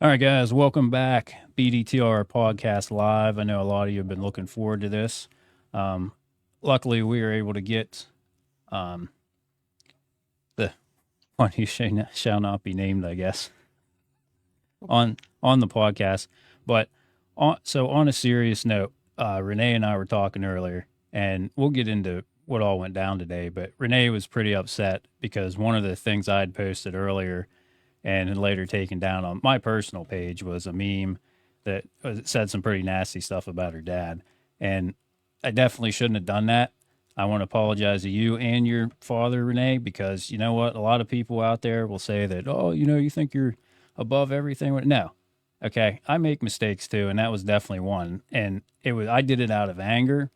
All right, guys, welcome back. BDTR podcast live. I know a lot of you have been looking forward to this. Um, Luckily, we were able to get um, the one who shall not be named, I guess, on the podcast. But on a serious note, Renee and I were talking earlier, and we'll get into what all went down today. But Renee was pretty upset because one of the things I had posted earlier and later taken down on my personal page was a meme that said some pretty nasty stuff about her dad. And I definitely shouldn't have done that. I want to apologize to you and your father, Renee, because you know what? A lot of people out there will say that, oh, you think you're above everything. No. Okay. I make mistakes too. And that was definitely one. And I did it out of anger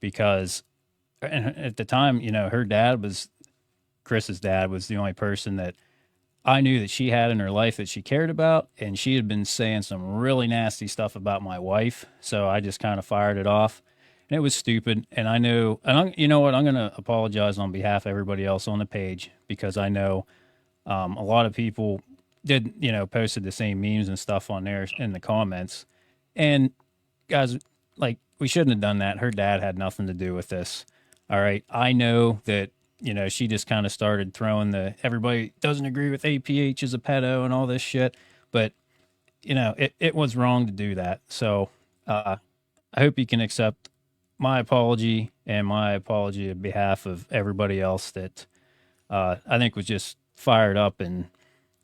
because and at the time, her dad was, Chris's dad was the only person that I knew that she had in her life that she cared about, and she had been saying some really nasty stuff about my wife. So I just kind of fired it off, and it was stupid. And I knew, and you know what? I'm going to apologize on behalf of everybody else on the page because I know a lot of people did, posted the same memes and stuff on there in the comments. And guys, like, we shouldn't have done that. Her dad had nothing to do with this. All right. I know that, she just kind of started throwing everybody doesn't agree with APH as a pedo and all this shit. But, it was wrong to do that. So I hope you can accept my apology and my apology on behalf of everybody else that I think was just fired up. And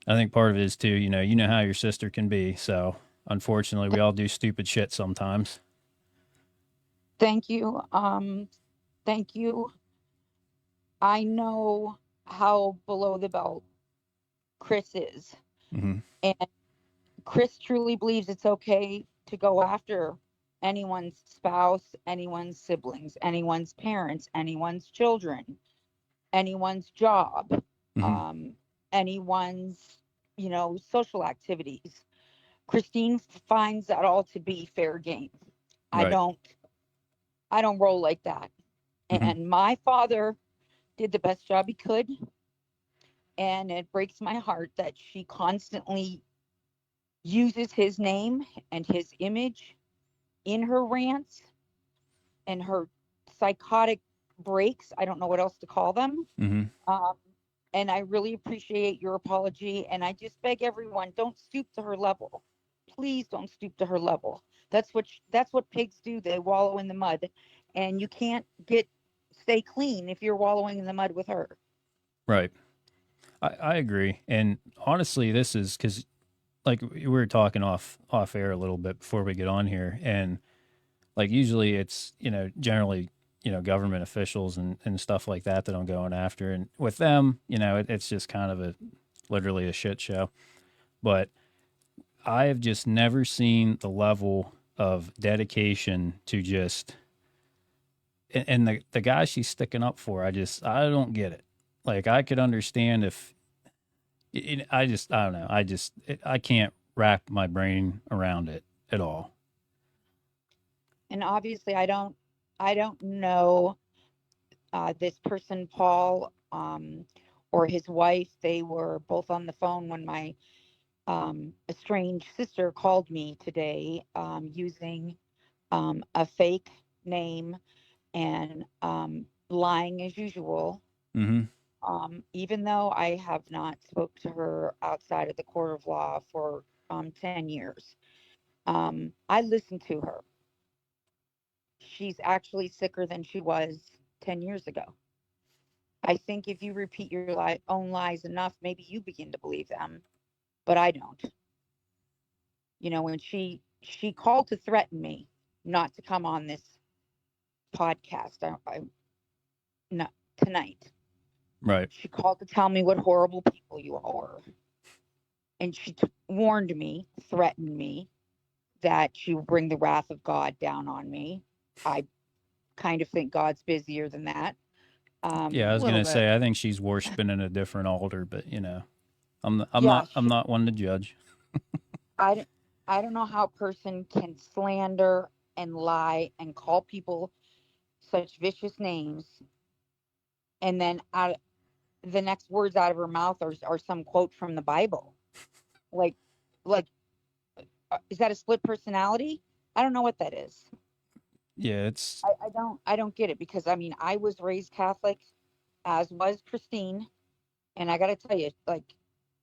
I think part of it is too, you know how your sister can be. So unfortunately, we all do stupid shit sometimes. Thank you. Thank you. I know how below the belt Chris is. Mm-hmm. And Chris truly believes it's okay to go after anyone's spouse, anyone's siblings, anyone's parents, anyone's children, anyone's job, Mm-hmm. um, anyone's, social activities. Kristine finds that all to be fair game. I Right. don't I don't roll like that. Mm-hmm. And my father did the best job he could. And it breaks my heart that she constantly uses his name and his image in her rants and her psychotic breaks. I don't know what else to call them. Mm-hmm. Um, and I really appreciate your apology. And I just beg everyone, don't stoop to her level. Please don't stoop to her level. That's what pigs do. They wallow in the mud, and you can't stay clean if you're wallowing in the mud with her. Right. I agree. And honestly, this is because like we were talking off air a little bit before we get on here, and like usually it's generally government officials and stuff like that I'm going after, and with them it's just kind of literally a shit show. But I have just never seen the level of dedication to just and the guy she's sticking up for. I don't get it. Like I could understand if I don't know. I can't wrap my brain around it at all. And obviously, I don't know this person, Paul, or his wife. They were both on the phone when my estranged sister called me today, using a fake name and lying as usual. Mm-hmm. Even though I have not spoke to her outside of the court of law for 10 years, I listened to her. She's actually sicker than she was 10 years ago. I think if you repeat your own lies enough, maybe you begin to believe them, but I don't. When she called to threaten me not to come on this podcast, not tonight. Right. She called to tell me what horrible people you all were, and she warned me, threatened me that she would bring the wrath of God down on me. I kind of think God's busier than that. Yeah, I A was little gonna bit. say I think she's worshiping in a different altar, but Yeah, I'm not one to judge. I, I don't know how a person can slander and lie and call people such vicious names, and then the next words out of her mouth are some quote from the Bible. Like, like Is that a split personality? I don't know what that is. Yeah, it's I don't get it, because I mean, I was raised Catholic, as was Kristine, and I got to tell you, like,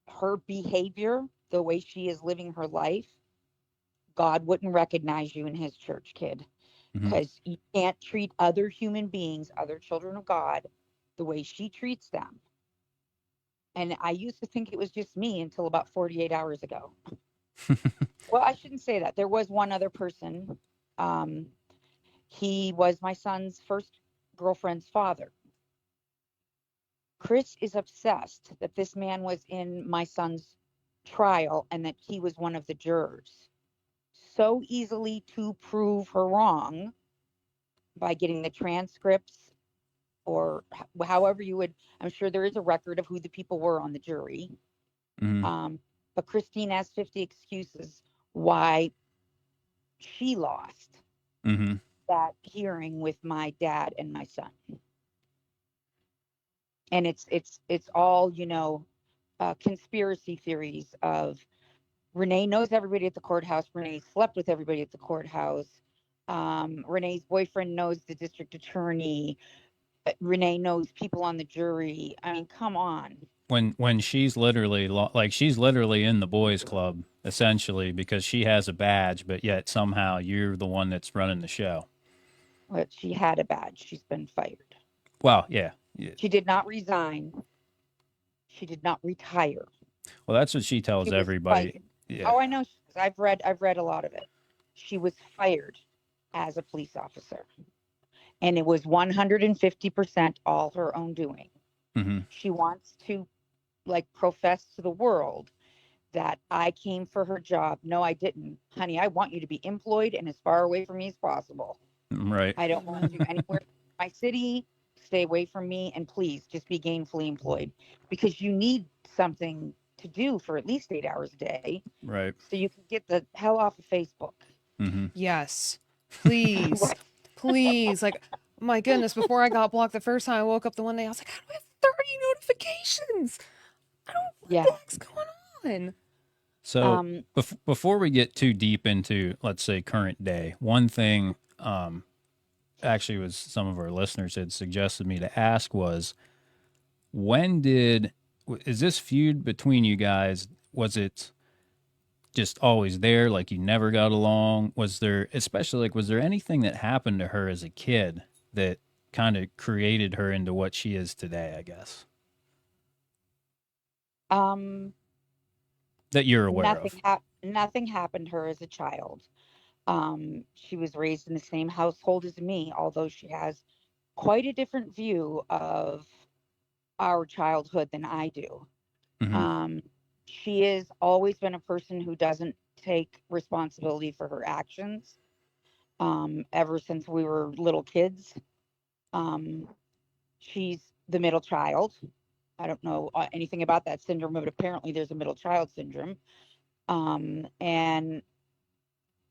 her behavior, the way she is living her life, God wouldn't recognize you in his church, kid, mhm. because you can't treat other human beings, other children of God, the way she treats them. And I used to think it was just me until about 48 hours ago. Well, I shouldn't say that. There was one other person. Um, he was my son's first girlfriend's father. Chris is obsessed that this man was in my son's trial and that he was one of the jurors. So easily to prove her wrong by getting the transcripts, or however you would. I'm sure there is a record of who the people were on the jury. Mhm. Um, but Kristine has 50 excuses why she lost Mhm. that hearing with my dad and my son. And it's all, conspiracy theories of Renee knows everybody at the courthouse. Renee slept with everybody at the courthouse. Renee's boyfriend knows the district attorney. Renee knows people on the jury. I mean, come on. When she's literally like she's literally in the boys club essentially because she has a badge, but yet somehow you're the one that's running the show. But she had a badge. She's been fired. Well, yeah. Yeah. She did not resign. She did not retire. Well, that's what she She tells was everybody. fired. Yeah. Oh, I know. I've read a lot of it. She was fired as a police officer, and it was 150% all her own doing. Mhm. She wants to, like, profess to the world that I came for her job. No, I didn't. Honey, I want you to be employed and as far away from me as possible. Right. I don't want you anywhere in my city. Stay away from me, and please just be gainfully employed, because you need something to do for at least 8 hours a day Right. so you can get the hell off of Facebook. Mhm. Yes. Please. Right. Please. Like, my goodness, before I got blocked the first time, I woke up the one day, I was like, how do I have 30 notifications? I don't, what Yeah. the heck's going on? So Um, before we get too deep into, let's say, current day, one thing actually was some of our listeners had suggested me to ask was when did is this feud between you guys? Was it just always there, like you never got along? Was there, especially like, was there anything that happened to her as a kid that kind of created her into what she is today? I guess um, that you're aware of. nothing happened to her as a child. She was raised in the same household as me, although she has quite a different view of our childhood than I do. Hmm. Um, she has always been a person who doesn't take responsibility for her actions. Ever since we were little kids. Um, she's the middle child. I don't know anything about that syndrome, but apparently there's a middle child syndrome. And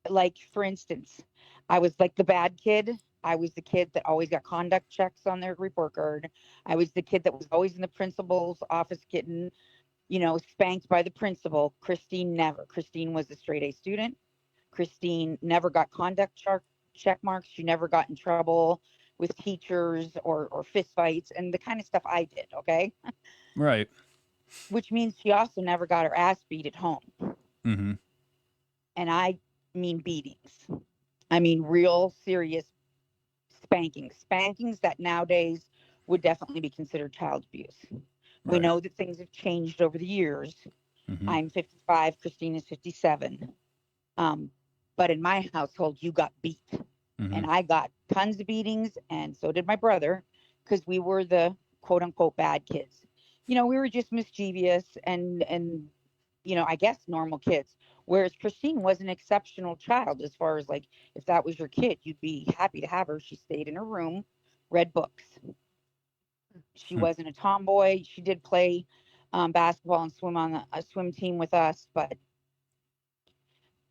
like, for instance, I was like the bad kid. I was the kid that always got conduct checks on their report card. I was the kid that was always in the principal's office getting, spanked by the principal. Kristine never. Kristine was a straight A student. Kristine never got conduct check marks. She never got in trouble with teachers or fist fights and the kind of stuff I did. Okay. Right. Which means she also never got her ass beat at home. Hmm. And I mean beatings. I mean real serious spankings that nowadays would definitely be considered child abuse. We Right. know that things have changed over the years. Hmm. I'm 55, Kristine is 57. Um, but in my household, you got beat. Hmm. And I got tons of beatings, and so did my brother, because we were the quote unquote bad kids. We were just mischievous and I guess normal kids. Whereas Kristine was an exceptional child, as far as, like, if that was your kid, you'd be happy to have her. She stayed in her room, read books. She wasn't a tomboy. She did play basketball and swim on a swim team with us, but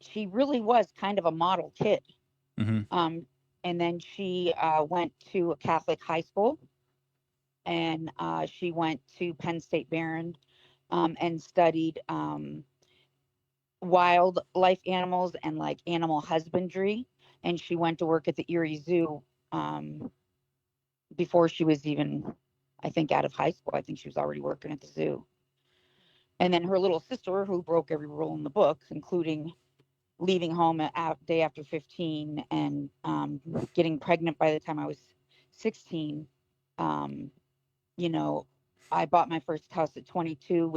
she really was kind of a model kid. Hmm. Um, and then she went to a Catholic high school, and she went to Penn State Barron, and studied wildlife animals and like animal husbandry. And she went to work at the Erie Zoo before she was even, I think, out of high school. I think she was already working at the zoo. And then her little sister, who broke every rule in the book, including leaving home day after 15 and getting pregnant by the time I was 16. You know, I bought my first house at 22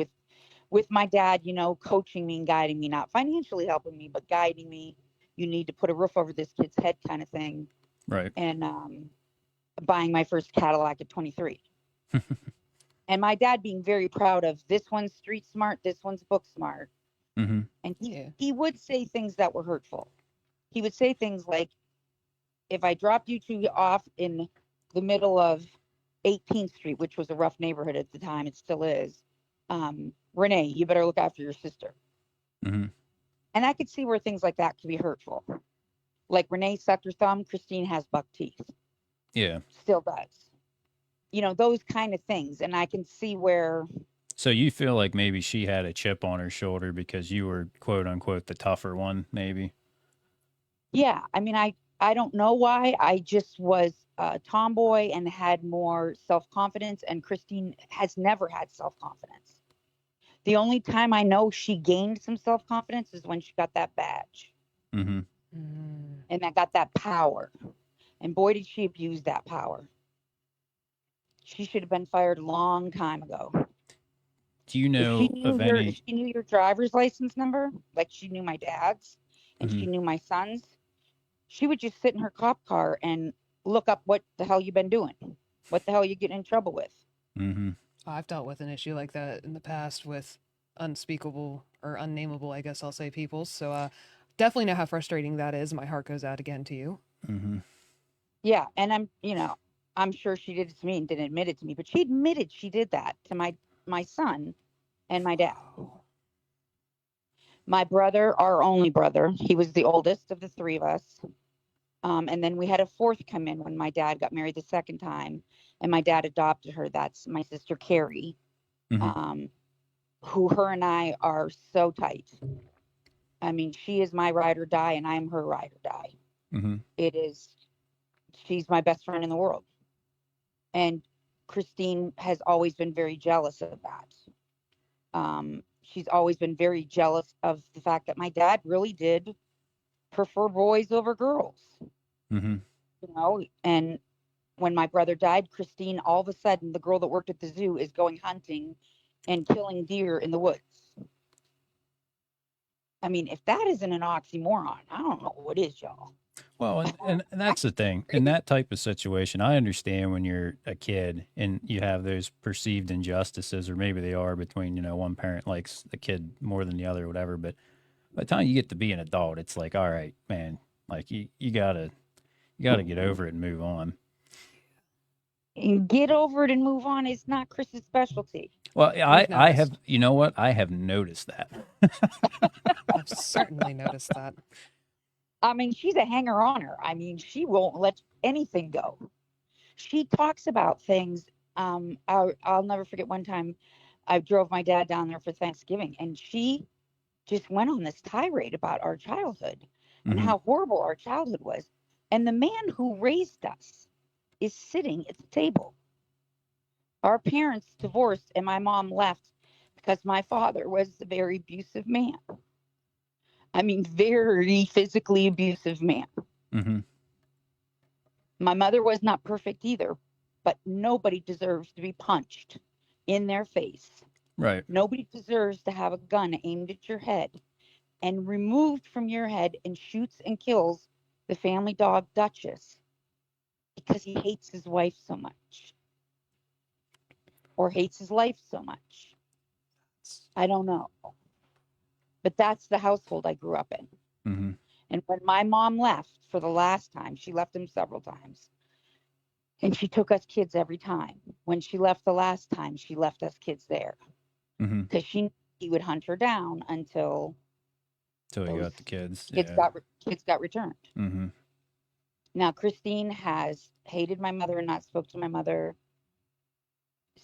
with my dad, you know, coaching me and guiding me, not financially helping me, but guiding me. You need to put a roof over this kid's head kind of thing. Right. And buying my first Cadillac at 23. And my dad being very proud of this one's street smart, this one's book smart. Mm-hmm. And he would say things that were hurtful. He would say things like, if I dropped you two off in the middle of 18th Street, which was a rough neighborhood at the time, it still is, Renee, you better look after your sister. Mm-hmm. And I could see where things like that could be hurtful. Like Renee sucked her thumb, Kristine has buck teeth. Yeah. Still does. You know, those kind of things. And I can see where. So you feel like maybe she had a chip on her shoulder because you were, quote unquote, the tougher one, maybe? Yeah. I mean, I don't know why. I just was a tomboy and had more self-confidence. And Kristine has never had self-confidence. The only time I know she gained some self-confidence is when she got that badge. Mm-hmm. And that got that power. And boy, did she abuse that power. She should have been fired a long time ago. Do you know of any? If she knew your driver's license number, like she knew my dad's, and Mm-hmm. she knew my son's, she would just sit in her cop car and look up what the hell you've been doing, what the hell you getting in trouble with. Mm-hmm. I've dealt with an issue like that in the past with unspeakable or unnameable, I guess I'll say, people. So definitely know how frustrating that is. My heart goes out again to you. Mm-hmm. Yeah, and I'm sure she did it to me and didn't admit it to me, but she admitted she did that to my son and my dad. My brother, our only brother, he was the oldest of the three of us. And then we had a fourth come in when my dad got married the second time, and my dad adopted her. That's my sister Carrie, Mm-hmm. who her and I are so tight. I mean, she is my ride or die, and I'm her ride or die. Mm-hmm. She's my best friend in the world. And Kristine has always been very jealous of that. She's always been very jealous of the fact that my dad really did prefer boys over girls. Mm-hmm. You know, and when my brother died, Kristine, all of a sudden, the girl that worked at the zoo is going hunting and killing deer in the woods. I mean, if that isn't an oxymoron, I don't know what is, y'all. Well, and that's the thing. In that type of situation, I understand when you're a kid and you have those perceived injustices, or maybe they are between, one parent likes the kid more than the other, or whatever. But by the time you get to be an adult, it's like, all right, man, like you gotta get over it and move on. And get over it and move on is not Chris's specialty. Well, We've I noticed. have, you know what? I have noticed that. I've certainly noticed that. I mean, she's a hanger-oner. I mean, she won't let anything go. She talks about things. I'll never forget one time I drove my dad down there for Thanksgiving, and she just went on this tirade about our childhood and Mm-hmm. how horrible our childhood was. And the man who raised us is sitting at the table. Our parents divorced, and my mom left because my father was a very abusive man. I mean, very physically abusive man. Mm-hmm. My mother was not perfect either, but nobody deserves to be punched in their face. Right. Nobody deserves to have a gun aimed at your head and removed from your head and shoots and kills the family dog Duchess because he hates his wife so much or hates his life so much. I don't know. But that's the household I grew up in. Mm-hmm. And when my mom left for the last time, she left him several times. And she took us kids every time. When she left the last time, she left us kids there. Mm-hmm. Because he would hunt her down until Till you got the kids. kids Yeah. kids got returned. Mm-hmm. Now, Kristine has hated my mother and not spoke to my mother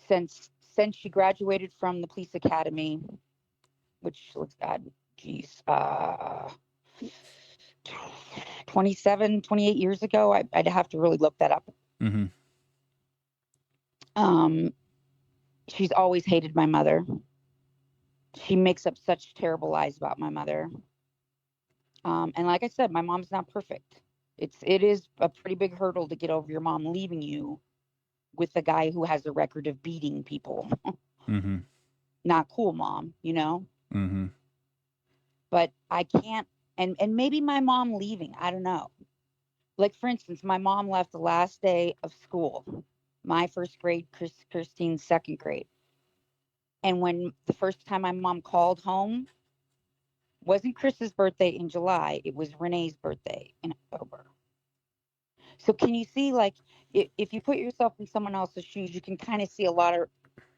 since she graduated from the police academy, which looks bad. geez, 27, 28 years ago. I'd have to really look that up. Mm-hmm. She's always hated my mother. She makes up such terrible lies about my mother. And like I said, my mom's not perfect. It is a pretty big hurdle to get over your mom leaving you with the guy who has a record of beating people. Mm-hmm. Not cool, mom, Mm-hmm. But I can't, and maybe my mom leaving, I don't know. Like, for instance, my mom left the last day of school, my first grade, Kristine's second grade. And when the first time my mom called home, wasn't Chris's birthday in July, it was Renee's birthday in October. So can you see, like, if you put yourself in someone else's shoes, you can kind of see a lot of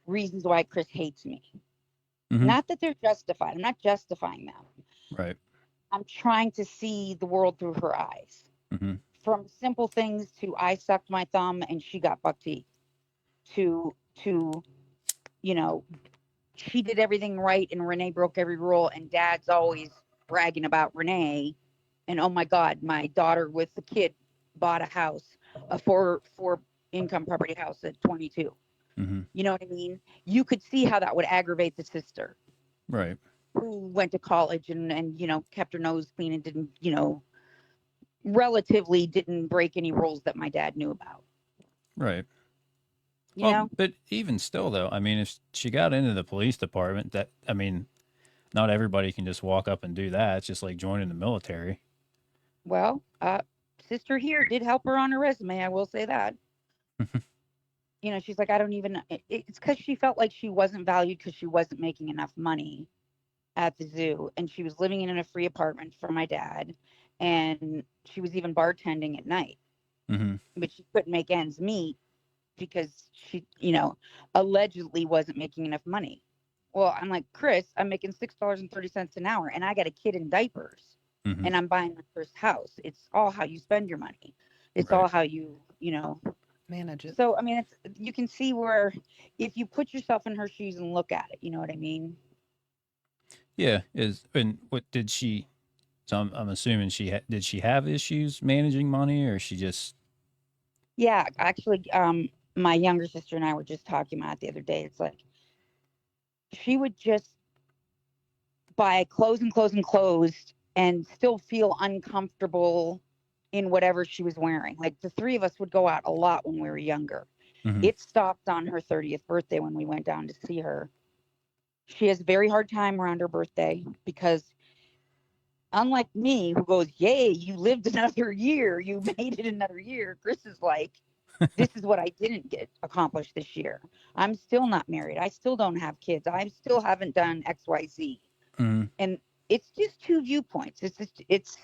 reasons why Chris hates me. Mm-hmm. Not that they're justified. I'm not justifying them. Right. I'm trying to see the world through her eyes. Mm-hmm. From simple things to I sucked my thumb and she got buck teeth, to you know she did everything right and Renee broke every rule, and dad's always bragging about Renee, and oh my god, my daughter with the kid bought a house, a four income property house at 22. Mm-hmm. You know what I mean? You could see how that would aggravate the sister Right. who went to college and kept her nose clean and didn't relatively didn't break any rules that my dad knew about. Right. You Well, know? but even still, though, I mean, if she got into the police department, I mean, not everybody can just walk up and do that. It's just like joining the military. Well, sister here did help her on her resume. I will say that. She's like, I don't even. It's because she felt like she wasn't valued because she wasn't making enough money at the zoo, and she was living in a free apartment for my dad, and she was even bartending at night, Mm-hmm. but she couldn't make ends meet because she, allegedly wasn't making enough money. Well, I'm like, Chris, I'm making $6.30 an hour, and I got a kid in diapers, Mm-hmm. and I'm buying my first house. It's all how you spend your money. It's Right. all how you. Manage it. So I mean, you can see where if you put yourself in her shoes and look at it, you know what I mean? Yeah. And what did she? So I'm assuming did she have issues managing money, or she just? Yeah, actually, my younger sister and I were just talking about it the other day. It's like she would just buy clothes and clothes and clothes and still feel uncomfortable in whatever she was wearing. Like the three of us would go out a lot when we were younger. Mm-hmm. It stopped on her 30th birthday when we went down to see her. She has a very hard time around her birthday because unlike me, who goes, yay, you lived another year, you made it another year, Chris is like, this is what I didn't get accomplished this year. I'm still not married. I still don't have kids. I still haven't done XYZ. Mm-hmm. And it's just two viewpoints. It's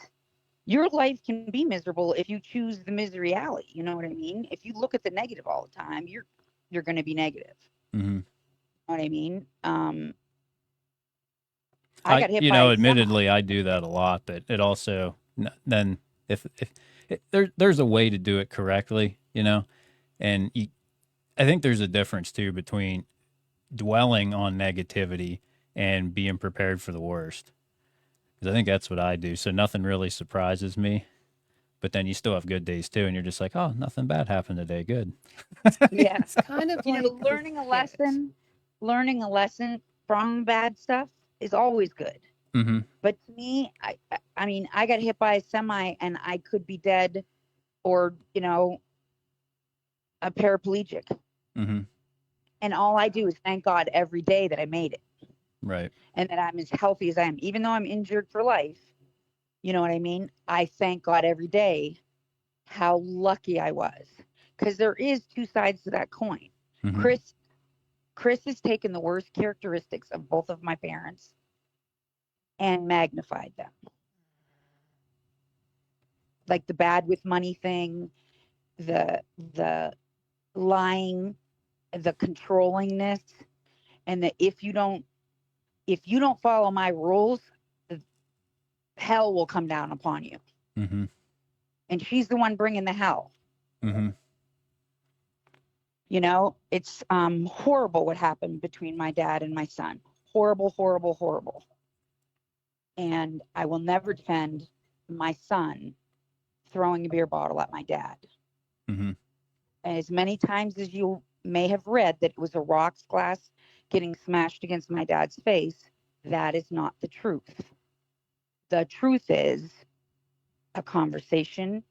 your life can be miserable if you choose the misery alley. You know what I mean? If you look at the negative all the time, you're going to be negative. Mm-hmm. You know what I mean? I got hit by a semi. Admittedly, I do that a lot, but it also then if there's a way to do it correctly, and I think there's a difference too between dwelling on negativity and being prepared for the worst. Because I think that's what I do. So nothing really surprises me, but then you still have good days too, and you're just like, oh, nothing bad happened today. Good. Yeah. It's kind of like Learning a lesson from bad stuff is always good. Mm-hmm. But to me, I mean, I got hit by a semi and I could be dead or, a paraplegic. Mm-hmm. And all I do is thank God every day that I made it Right. and that I'm as healthy as I am. Even though I'm injured for life, you know what I mean? I thank God every day how lucky I was. Because there is two sides to that coin. Mm-hmm. Chris has taken the worst characteristics of both of my parents and magnified them. Like the bad with money thing, the lying, the controllingness, and that if you don't follow my rules, hell will come down upon you. Mm-hmm. And she's the one bringing the hell. Mm-hmm. It's horrible what happened between my dad and my son. Horrible, horrible, horrible. And I will never defend my son throwing a beer bottle at my dad. Mm-hmm. As many times as you may have read that it was a rocks glass getting smashed against my dad's face, that is not the truth. The truth is a conversation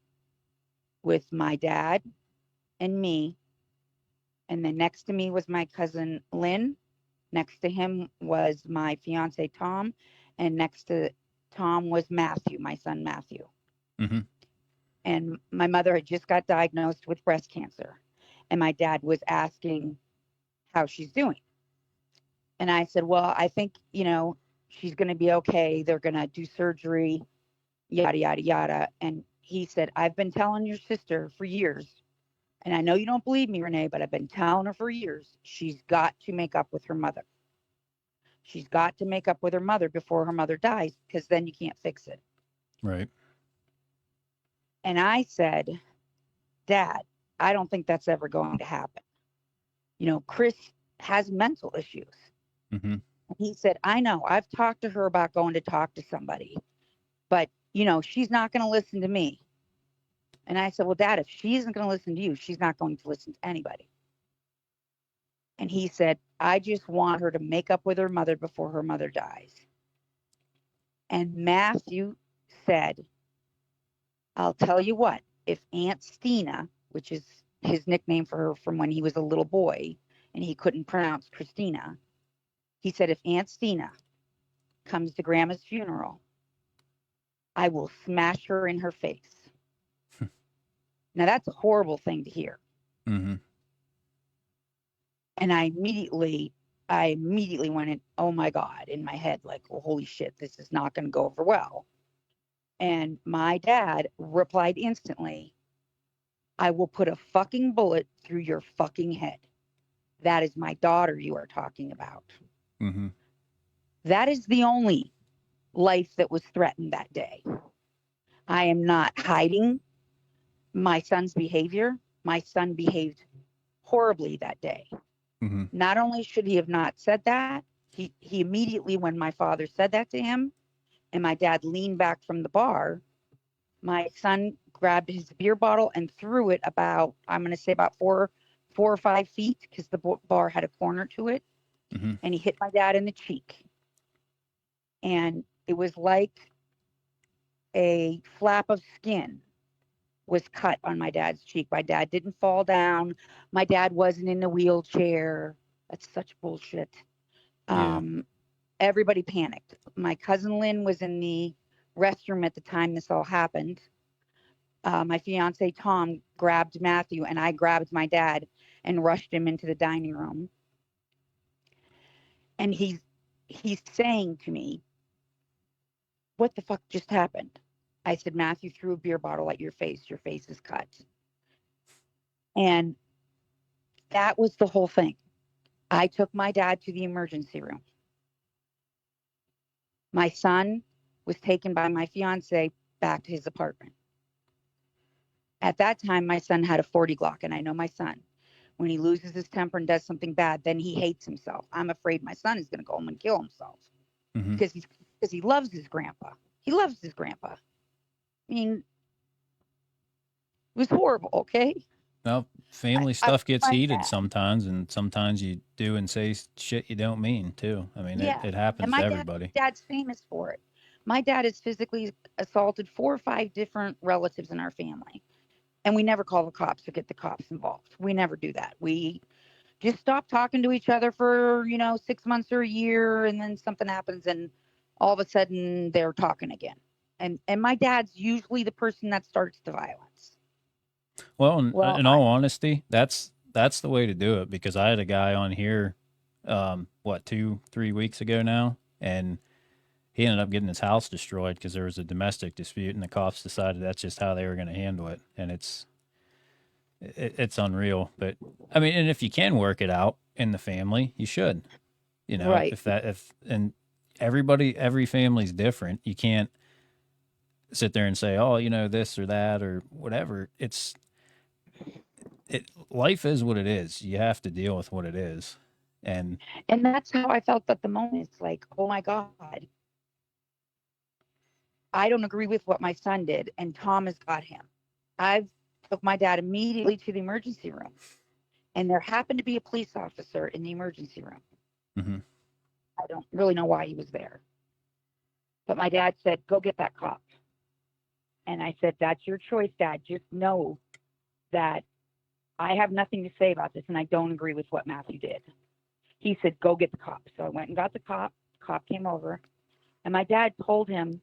with my dad and me. And then next to me was my cousin Lynn. Next to him was my fiance Tom. And next to Tom was Matthew, my son Matthew. Mm-hmm. And my mother had just got diagnosed with breast cancer. And my dad was asking how she's doing. And I said, well, I think, she's going to be okay. They're going to do surgery, yada, yada, yada. And he said, I've been telling your sister for years, and I know you don't believe me, Renee, but I've been telling her for years, she's got to make up with her mother. She's got to make up with her mother before her mother dies, because then you can't fix it. Right. And I said, Dad, I don't think that's ever going to happen. Chris has mental issues. Mm-hmm. He said, I know. I've talked to her about going to talk to somebody, but, she's not going to listen to me. And I said, well, Dad, if she isn't going to listen to you, she's not going to listen to anybody. And he said, I just want her to make up with her mother before her mother dies. And Matthew said, I'll tell you what, if Aunt Stina, which is his nickname for her from when he was a little boy and he couldn't pronounce Christina, he said, if Aunt Stina comes to Grandma's funeral, I will smash her in her face. Now, that's a horrible thing to hear. Mm-hmm. And I immediately went in, oh my God, in my head, like, well, holy shit, this is not going to go over well. And my dad replied instantly, I will put a fucking bullet through your fucking head. That is my daughter you are talking about. Mm-hmm. That is the only life that was threatened that day. I am not hiding my son's behavior. My son behaved horribly that day. Mm-hmm. Not only should he have not said that, he immediately, when my father said that to him and my dad leaned back from the bar, my son grabbed his beer bottle and threw it about, I'm going to say about 4 or 5 feet, because the bar had a corner to it. Mm-hmm. And he hit my dad in the cheek. And it was like a flap of skin was cut on my dad's cheek. My dad didn't fall down. My dad wasn't in a wheelchair. That's such bullshit. Yeah. Everybody panicked. My cousin Lynn was in the restroom at the time this all happened. My fiance Tom grabbed Matthew, and I grabbed my dad and rushed him into the dining room. And he's saying to me, what the fuck just happened? I said, Matthew threw a beer bottle at your face. Your face is cut. And that was the whole thing. I took my dad to the emergency room. My son was taken by my fiance back to his apartment. At that time, my son had a 40 Glock, and I know my son, when he loses his temper and does something bad, then he hates himself. I'm afraid my son is going to go home and kill himself Mm-hmm. because he loves his grandpa. He loves his grandpa. I mean, it was horrible, okay? Well, family I stuff gets my heated dad. sometimes, and sometimes you do and say shit you don't mean too. I mean, Yeah. it And happens to everybody. dad's famous for it. My dad has physically assaulted 4 or 5 different relatives in our family. And we never call the cops or get the cops involved. We never do that. We just stop talking to each other for, 6 months or a year, and then something happens and all of a sudden they're talking again. And my dad's usually the person that starts the violence. Well, Well, in all honesty, that's the way to do it, because I had a guy on here, 2-3 weeks ago now, and he ended up getting his house destroyed because there was a domestic dispute, and the cops decided that's just how they were going to handle it, and it's unreal. But I mean, and if you can work it out in the family, you should. right. If and every family's different. You can't sit there and say, oh, this or that or whatever. Life is what it is. You have to deal with what it is. And And that's how I felt at the moment. It's like, oh my God, I don't agree with what my son did, and Tom has got him. I've took my dad immediately to the emergency room, and there happened to be a police officer in the emergency room. Mm-hmm. I don't really know why he was there. But my dad said, go get that cop. And I said, that's your choice, Dad. Just know that I have nothing to say about this, and I don't agree with what Matthew did. He said, go get the cop. So I went and got the cop. The cop came over, and my dad told him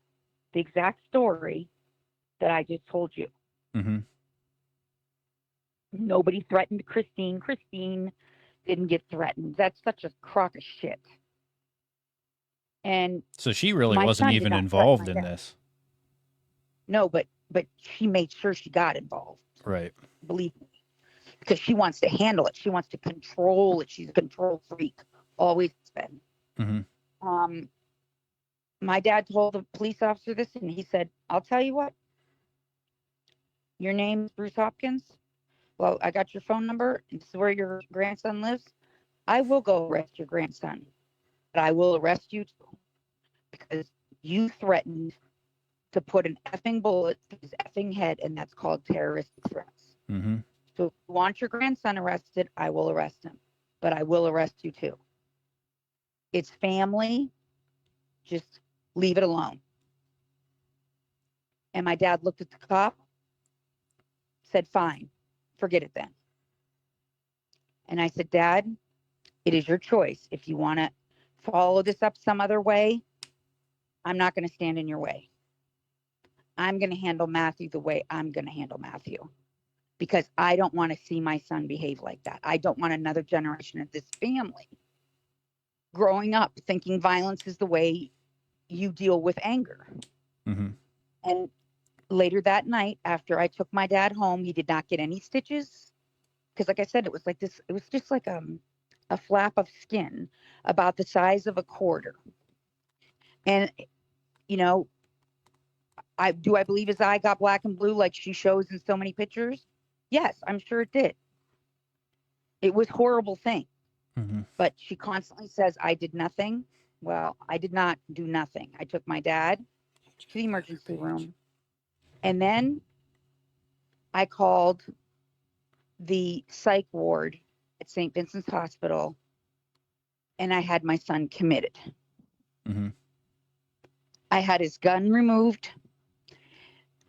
the exact story that I just told you. Mm-hmm. Nobody threatened Kristine. Kristine didn't get threatened. That's such a crock of shit. And So she really my wasn't son did even not threaten involved my in dad. this. No, but she made sure she got involved. Right. Believe me. Because she wants to handle it. She wants to control it. She's a control freak. Always been. Mm-hmm. My dad told the police officer this, and he said, I'll tell you what. Your name's Bruce Hopkins. Well, I got your phone number. This is where your grandson lives. I will go arrest your grandson. But I will arrest you too. Because you threatened to put an effing bullet through his effing head, and that's called terroristic threats. Mm-hmm. So if you want your grandson arrested, I will arrest him. But I will arrest you too. It's family. Just leave it alone. And my dad looked at the cop, said, fine, forget it then. And I said, Dad, it is your choice. If you want to follow this up some other way, I'm not going to stand in your way. I'm going to handle Matthew the way I'm going to handle Matthew. Because I don't want to see my son behave like that. I don't want another generation of this family growing up thinking violence is the way you deal with anger. Mm-hmm. And later that night, after I took my dad home, he did not get any stitches. Because like I said, it was like this, it was just like a flap of skin about the size of a quarter. And, you know, I believe his eye got black and blue like she shows in so many pictures? Yes, I'm sure it did. It was a horrible thing. Mm-hmm. But she constantly says, I did nothing. Well, I did not do nothing. I took my dad to the emergency room. And then I called the psych ward at St. Vincent's Hospital, and I had my son committed. Mm-hmm. I had his gun removed.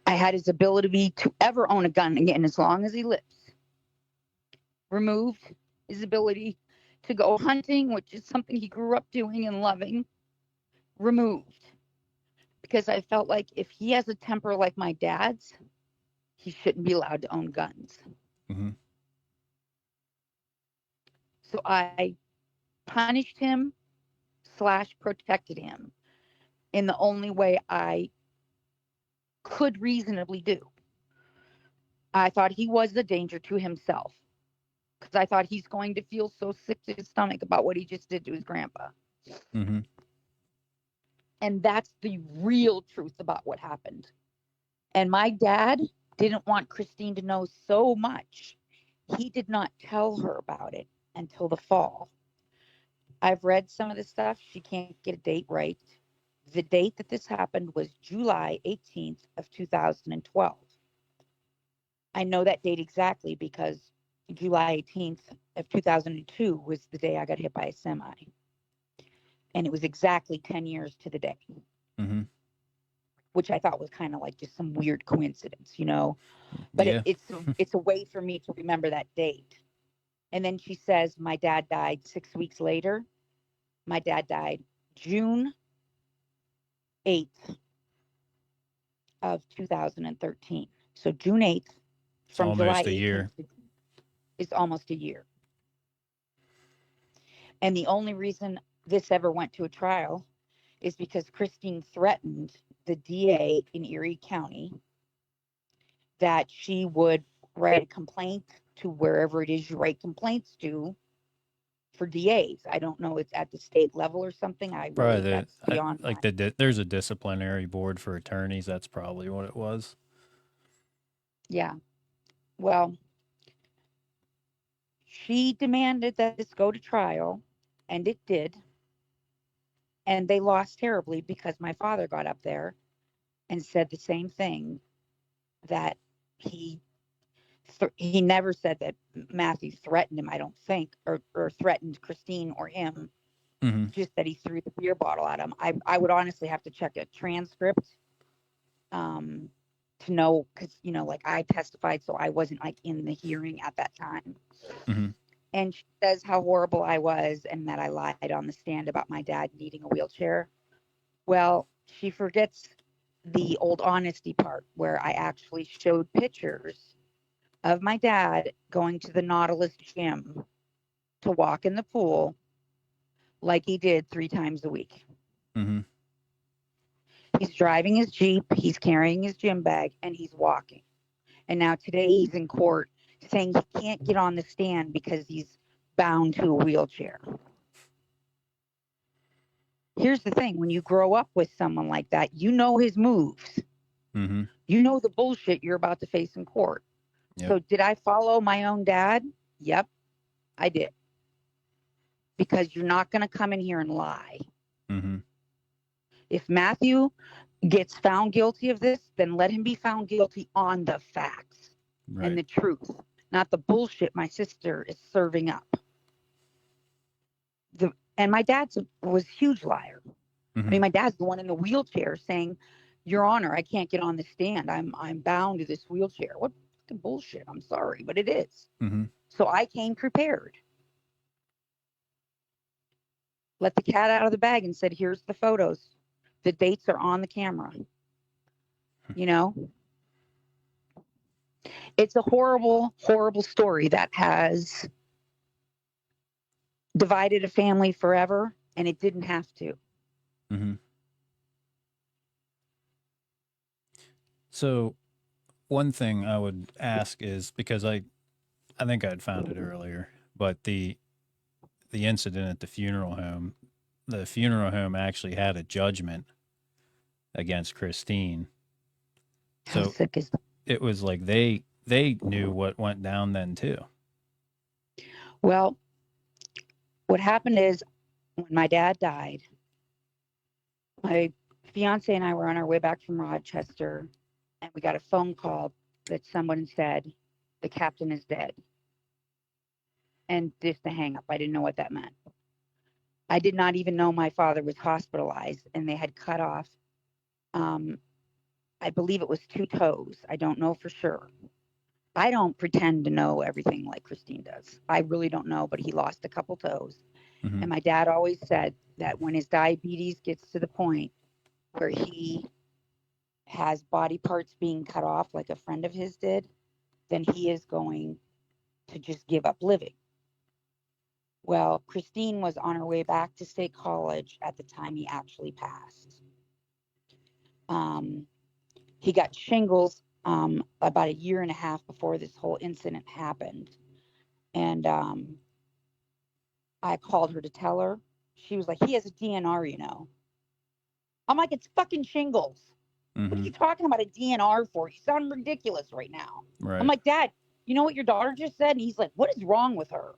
I had his ability to ever own a gun again as long as he lives. Removed his ability to go hunting, which is something he grew up doing and loving. Removed. Because I felt like if he has a temper like my dad's, he shouldn't be allowed to own guns. Mm-hmm. So I punished him / protected him in the only way I could reasonably do. I thought he was a danger to himself because I thought he's going to feel so sick to his stomach about what he just did to his grandpa. Mm-hmm. And that's the real truth about what happened. And my dad didn't want Kristine to know so much. He did not tell her about it until the fall. I've read some of this stuff. She can't get a date right. The date that this happened was July 18th of 2012. I know that date exactly because July 18th of 2002 was the day I got hit by a semi. And it was exactly 10 years to the day. Mm-hmm. Which I thought was kind of like just some weird coincidence, you know. But Yeah. it's a way for me to remember that date. And then she says my dad died 6 weeks later. My dad died June 8th of 2013. So June 8th It's from July almost a 18th year. is almost a year. And the only reason this ever went to a trial is because Kristine threatened the DA in Erie County that she would write a complaint to wherever it is you write complaints to for DAs. I don't know, it's at the state level or something. Probably That's beyond like my. there's a disciplinary board for attorneys. That's probably what it was. Yeah. Well, she demanded that this go to trial, and it did. And they lost terribly because my father got up there and said the same thing, that he never said that Matthew threatened him, I don't think, or threatened Kristine or him, Mm-hmm. just that he threw the beer bottle at him. I would honestly have to check a transcript to know, because, like, I testified, so I wasn't like in the hearing at that time. Mm-hmm. And she says how horrible I was and that I lied on the stand about my dad needing a wheelchair. Well, she forgets the old honesty part where I actually showed pictures of my dad going to the Nautilus gym to walk in the pool like he did 3 times a week. Mm-hmm. He's driving his Jeep, he's carrying his gym bag, and he's walking. And now today he's in court saying he can't get on the stand because he's bound to a wheelchair. Here's the thing, when you grow up with someone like that, you know his moves. Mm-hmm. You know the bullshit you're about to face in court. Yep. So did I follow my own dad? Yep, I did. Because you're not going to come in here and lie. Mm-hmm. If Matthew gets found guilty of this, then let him be found guilty on the facts Right. and the truth, not the bullshit my sister is serving up. And my dad was a huge liar. Mm-hmm. I mean, my dad's the one in the wheelchair saying, Your Honor, I can't get on the stand. I'm bound to this wheelchair. What fucking bullshit? I'm sorry, but it is. Mm-hmm. So I came prepared. Let the cat out of the bag and said, here's the photos. The dates are on the camera. It's a horrible, horrible story that has divided a family forever, and it didn't have to. Mm-hmm. So one thing I would ask is, because I think I'd found it earlier, but the incident at the funeral home actually had a judgment against Kristine. How So sick is that? it was like they knew what went down then too. Well, what happened is, when my dad died, my fiance and I were on our way back from Rochester, and we got a phone call that someone said the captain is dead. And just a hang up. I didn't know what that meant. I did not even know my father was hospitalized, and they had cut off, I believe it was 2 toes. I don't know for sure. I don't pretend to know everything like Kristine does. I really don't know, but he lost a couple toes. Mm-hmm. And my dad always said that when his diabetes gets to the point where he has body parts being cut off, like a friend of his did, then he is going to just give up living. Well, Kristine was on her way back to State College at the time he actually passed. He got shingles about a year and a half before this whole incident happened. And I called her to tell her. She was like, he has a DNR. I'm like, it's fucking shingles. Mm-hmm. What are you talking about a DNR for? You sound ridiculous right now. Right. I'm like, Dad, you know what your daughter just said? And he's like, what is wrong with her?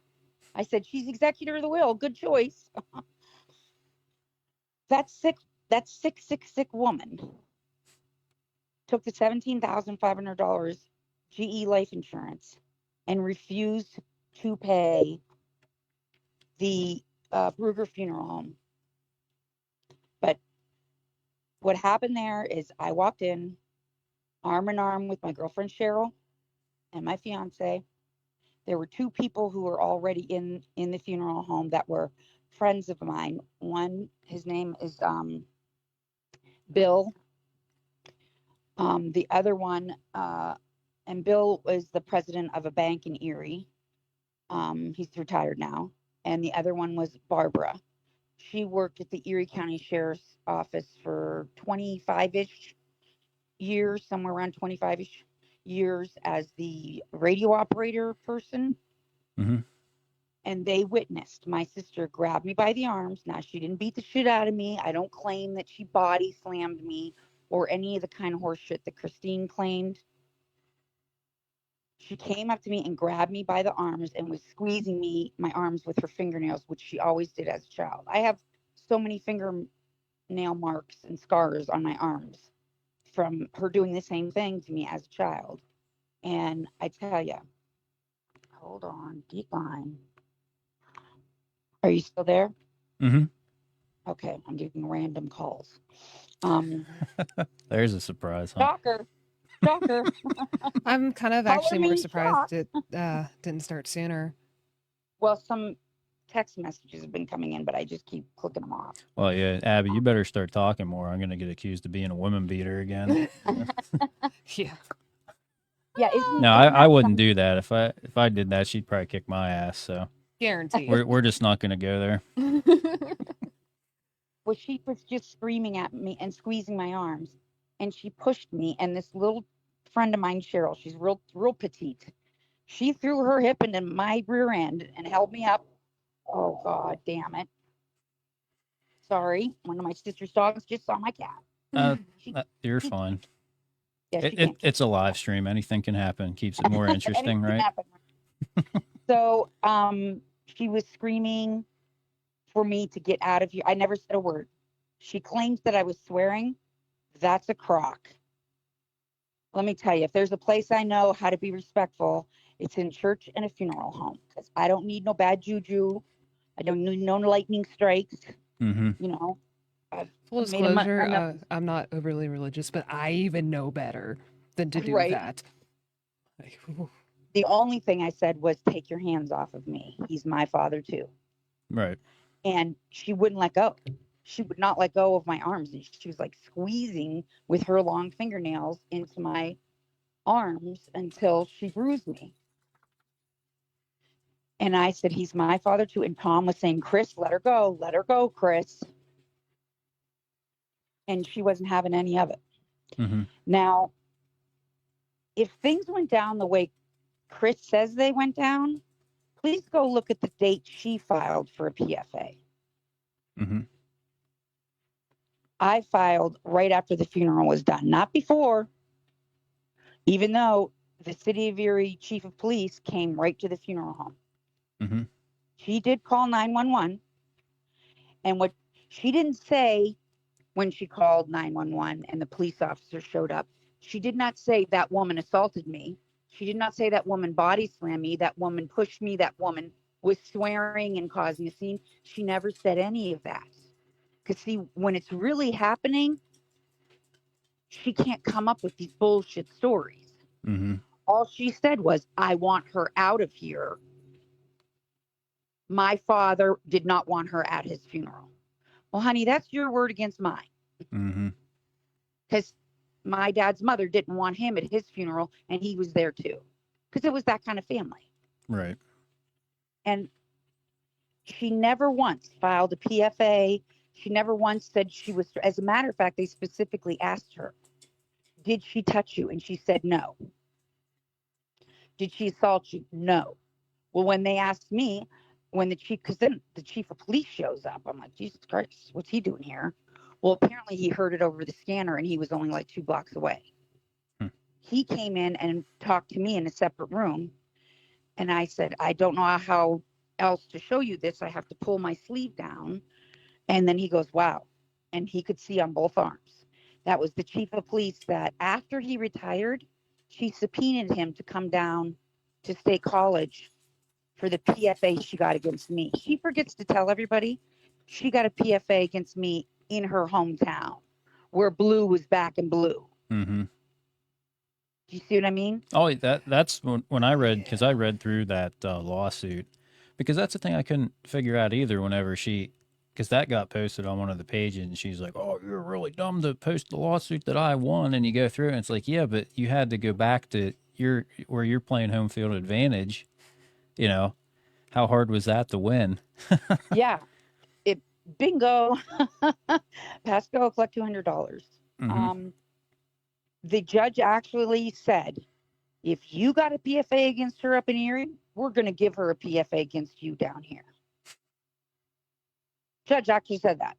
I said, she's executor of the will. Good choice. That sick woman took the $17,500 GE life insurance and refused to pay the Bruger funeral home. But what happened there is I walked in arm in arm with my girlfriend Cheryl and my fiance. There were 2 people who were already in the funeral home that were friends of mine. One, his name is Bill. The other one, and Bill was the president of a bank in Erie. He's retired now. And the other one was Barbara. She worked at the Erie County Sheriff's Office for 25-ish years, somewhere around 25-ish years, as the radio operator person. Mm-hmm. And they witnessed my sister grab me by the arms. Now, she didn't beat the shit out of me. I don't claim that she body slammed me or any of the kind of horse shit that Kristine claimed. She came up to me and grabbed me by the arms and was squeezing my arms with her fingernails, which she always did as a child. I have so many fingernail marks and scars on my arms. from her doing the same thing to me as a child. And I tell you, hold on, decline. Are you still there? Mm-hmm. Okay, I'm getting random calls. There's a surprise, huh? Shocker, shocker. I'm kind of Color actually more me surprised shocked. it didn't start sooner. Well, some text messages have been coming in, but I just keep clicking them off. Well, yeah, Abby, you better start talking more. I'm gonna get accused of being a woman beater again. Yeah. Yeah, No, I isn't that wouldn't something? do that. If I did that, she'd probably kick my ass. So Guaranteed. we're just not gonna go there. Well, she was just screaming at me and squeezing my arms, and she pushed me. And this little friend of mine, Cheryl, she's real petite. She threw her hip into my rear end and held me up. Oh God, damn it! Sorry, one of my sister's dogs just saw my cat. Uh, She, you're she fine. yeah, she can't. It's a live stream. Anything can happen. Keeps it more Anything interesting, can right? happen. So, she was screaming for me to get out of here. I never said a word. She claims that I was swearing. That's a crock. Let me tell you, if there's a place I know how to be respectful, it's in church and a funeral home. Because I don't need no bad juju. I don't need no lightning strikes. Mm-hmm. You know, I've Full made disclosure, enough. I'm not overly religious, but I even know better than to do Right. that. Like, The only thing I said was, take your hands off of me. He's my father too. Right. And she wouldn't let go. She would not let go of my arms. And she was like squeezing with her long fingernails into my arms until she bruised me. And I said, he's my father too. And Tom was saying, Chris, let her go, Chris. And she wasn't having any of it. Mm-hmm. Now, if things went down the way Chris says they went down, please go look at the date she filed for a PFA. Mm-hmm. I filed right after the funeral was done, not before, even though the City of Erie chief of police came right to the funeral home. Mm-hmm. She did call 911. And what she didn't say when she called 911 and the police officer showed up, she did not say that woman assaulted me. She did not say that woman body slammed me, that woman pushed me, that woman was swearing and causing a scene. She never said any of that. Because, see, when it's really happening, she can't come up with these bullshit stories. Mm-hmm. All she said was, I want her out of here. My father did not want her at his funeral. Well, honey, that's your word against mine. Mm-hmm. Because my dad's mother didn't want him at his funeral, and he was there too. Because it was that kind of family. Right. And she never once filed a PFA. She never once said she was, as a matter of fact, they specifically asked her, did she touch you? And she said no. Did she assault you? No. Well, when they asked me, when the chief, because then the chief of police shows up, I'm like, Jesus Christ, what's he doing here? Well, apparently he heard it over the scanner and he was only like 2 blocks away. He came in and talked to me in a separate room. And I said, I don't know how else to show you this. I have to pull my sleeve down. And then he goes, wow. And he could see on both arms. That was the chief of police that after he retired, she subpoenaed him to come down to State College for the PFA she got against me. She forgets to tell everybody she got a PFA against me in her hometown where blue was back in blue. Mm-hmm. Do you see what I mean? Oh, that's when I read, because I read through that lawsuit, because that's the thing I couldn't figure out either. Whenever because that got posted on one of the pages, and she's like, "Oh, you're really dumb to post the lawsuit that I won." And you go through, and it's like, yeah, but you had to go back to where you're playing home field advantage. You know, how hard was that to win? Yeah. Bingo. Pass go, collect $200. Mm-hmm. The judge actually said, if you got a PFA against her up in Erie, we're going to give her a PFA against you down here. Judge actually said that